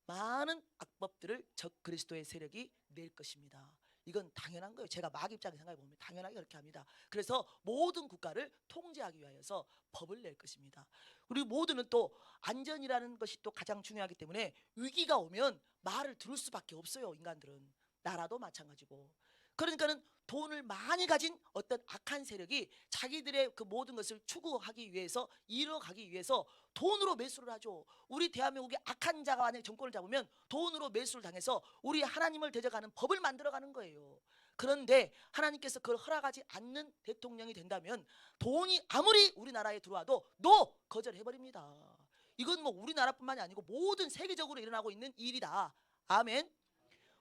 많은 악법들을 적 그리스도의 세력이 낼 것입니다. 이건 당연한 거예요. 제가 막 입장에 생각해 보면 당연하게 그렇게 합니다. 그래서 모든 국가를 통제하기 위하여서 법을 낼 것입니다. 우리 모두는 또 안전이라는 것이 또 가장 중요하기 때문에 위기가 오면 말을 들을 수밖에 없어요. 인간들은. 나라도 마찬가지고. 그러니까는 돈을 많이 가진 어떤 악한 세력이 자기들의 그 모든 것을 추구하기 위해서 이뤄가기 위해서 돈으로 매수를 하죠. 우리 대한민국의 악한 자가 만약 정권을 잡으면 돈으로 매수를 당해서 우리 하나님을 대적하는 법을 만들어가는 거예요. 그런데 하나님께서 그걸 허락하지 않는 대통령이 된다면 돈이 아무리 우리나라에 들어와도 거절해버립니다. 이건 뭐 우리나라뿐만이 아니고 모든 세계적으로 일어나고 있는 일이다. 아멘.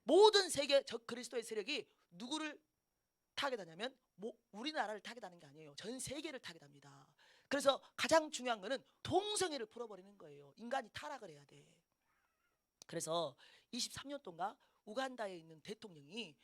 모든 세계 적 그리스도의 세력이 누구를 타겟하냐면 우리나라를 타겟하는 게 아니에요. 전 세계를 타겟합니다. 그래서 가장 중요한 거는 동성애를 풀어버리는 거예요. 인간이 타락을 해야 돼. 그래서 23년 동안 우간다에 있는 대통령이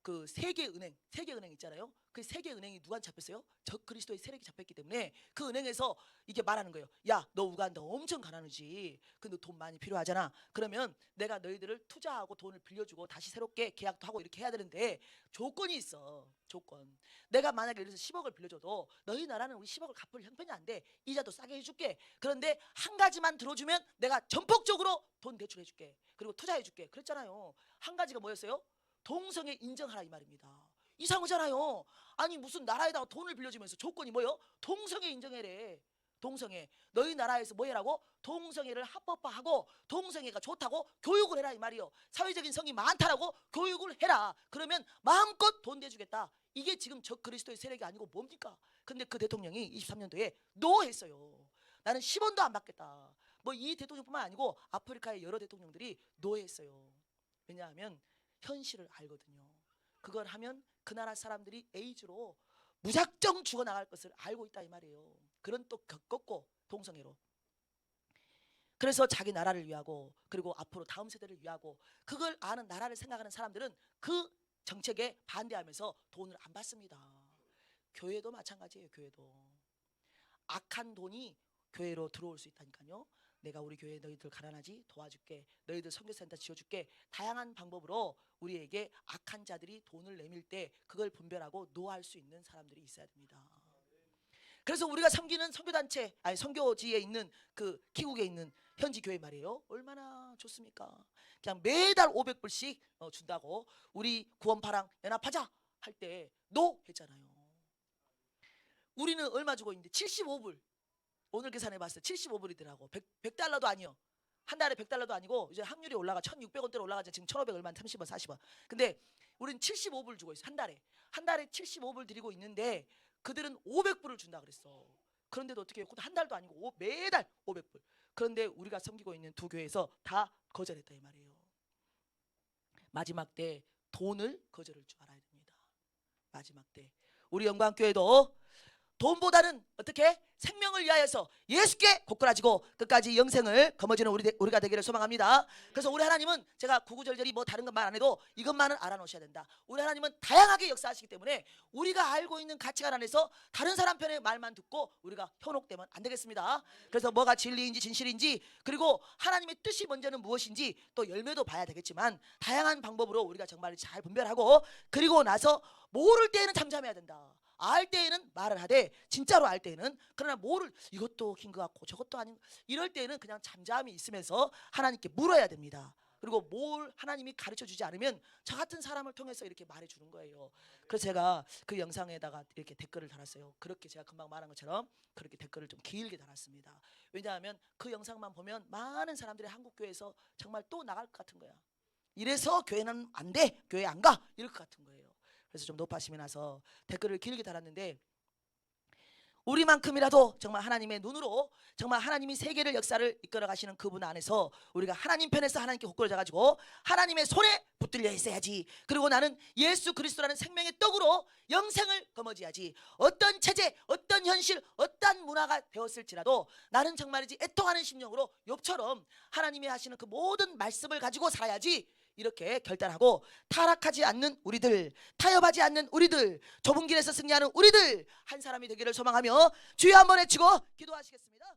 그 세계은행 있잖아요. 그 세계은행이 누구한테 잡혔어요? 적 그리스도의 세력이 잡혔기 때문에 그 은행에서 이게 말하는 거예요. 야, 너 우간다 엄청 가난하지. 근데 돈 많이 필요하잖아. 그러면 내가 너희들을 투자하고 돈을 빌려주고 다시 새롭게 계약도 하고 이렇게 해야 되는데 조건이 있어. 조건. 내가 만약에 예를 들어서 10억을 빌려줘도 너희 나라는 우리 10억을 갚을 형편이 안 돼. 이자도 싸게 해줄게. 그런데 한 가지만 들어주면 내가 전폭적으로 돈 대출해줄게. 그리고 투자해줄게. 그랬잖아요. 한 가지가 뭐였어요? 동성애 인정하라 이 말입니다. 이상하잖아요. 아니 무슨 나라에다가 돈을 빌려주면서 조건이 뭐예요? 동성애 인정해래. 동성애. 너희 나라에서 뭐 해라고? 동성애를 합법화하고 동성애가 좋다고 교육을 해라 이 말이요. 사회적인 성이 많다라고 교육을 해라. 그러면 마음껏 돈 대주겠다. 이게 지금 적 그리스도의 세력이 아니고 뭡니까? 근데 그 대통령이 23년도에 노 했어요. 나는 10원도 안 받겠다. 뭐 이 대통령뿐만 아니고 아프리카의 여러 대통령들이 노 했어요. 왜냐하면 현실을 알거든요. 그걸 하면 그 나라 사람들이 에이즈로 무작정 죽어나갈 것을 알고 있다 이 말이에요. 그런 또 겪었고 동성애로. 그래서 자기 나라를 위하고 그리고 앞으로 다음 세대를 위하고 그걸 아는 나라를 생각하는 사람들은 그 정책에 반대하면서 돈을 안 받습니다. 교회도 마찬가지예요. 교회도 악한 돈이 교회로 들어올 수 있다니까요. 내가 우리 교회 너희들 가난하지 도와줄게, 너희들 선교센터 지어줄게. 다양한 방법으로 우리에게 악한 자들이 돈을 내밀 때 그걸 분별하고 노할 수 있는 사람들이 있어야 됩니다. 그래서 우리가 섬기는 선교단체, 아니 선교지에 있는 그 키국에 있는 현지 교회 말이에요. 얼마나 좋습니까? 그냥 매달 500불씩 준다고 우리 구원파랑 연합하자 할 때 노 했잖아요. 우리는 얼마 주고 있는데 75불. 오늘 계산해 봤어요. 75불이더라고. 100달러도 아니요. 한 달에 100달러도 아니고 이제 확률이 올라가 1,600원대로 올라가죠. 지금 1,500 얼마 30원 40원. 근데 우리는 75불 주고 있어. 한 달에 75불 드리고 있는데 그들은 500불을 준다 그랬어. 그런데도 어떻게 해요? 한 달도 아니고 매달 500불. 그런데 우리가 섬기고 있는 두 교회에서 다 거절했다 이 말이에요. 마지막 때 돈을 거절할 줄 알아야 됩니다. 마지막 때 우리 영광교회도 돈보다는 어떻게? 생명을 위하여서 예수께 고꾸라지고 끝까지 영생을 거머쥐는 우리가 되기를 소망합니다. 그래서 우리 하나님은 제가 구구절절히 뭐 다른 것만 안 해도 이것만은 알아놓으셔야 된다. 우리 하나님은 다양하게 역사하시기 때문에 우리가 알고 있는 가치관 안에서 다른 사람 편의 말만 듣고 우리가 현혹되면 안 되겠습니다. 그래서 뭐가 진리인지 진실인지 그리고 하나님의 뜻이 먼저는 무엇인지 또 열매도 봐야 되겠지만 다양한 방법으로 우리가 정말 잘 분별하고 그리고 나서 모를 때에는 잠잠해야 된다. 알 때에는 말을 하되 진짜로 알 때에는 그러나 뭐를 이것도 긴 것 같고 저것도 아닌 이럴 때에는 그냥 잠잠히 있으면서 하나님께 물어야 됩니다. 그리고 뭘 하나님이 가르쳐 주지 않으면 저 같은 사람을 통해서 이렇게 말해 주는 거예요. 그래서 제가 그 영상에다가 이렇게 댓글을 달았어요. 그렇게 제가 금방 말한 것처럼 그렇게 댓글을 좀 길게 달았습니다. 왜냐하면 그 영상만 보면 많은 사람들이 한국교회에서 정말 또 나갈 것 같은 거야. 이래서 교회는 안 돼, 교회 안 가 이럴 것 같은 거예요. 그래서 좀 높아심이 나서 댓글을 길게 달았는데 우리만큼이라도 정말 하나님의 눈으로 정말 하나님이 세계를 역사를 이끌어 가시는 그분 안에서 우리가 하나님 편에서 하나님께 고꾸라져 가지고 하나님의 손에 붙들려 있어야지. 그리고 나는 예수 그리스도라는 생명의 떡으로 영생을 거머쥐야지. 어떤 체제, 어떤 현실, 어떤 문화가 되었을지라도 나는 정말이지 애통하는 심령으로 욥처럼 하나님이 하시는 그 모든 말씀을 가지고 살아야지. 이렇게 결단하고 타락하지 않는 우리들, 타협하지 않는 우리들, 좁은 길에서 승리하는 우리들 한 사람이 되기를 소망하며 주여 한번 외치고 기도하시겠습니다.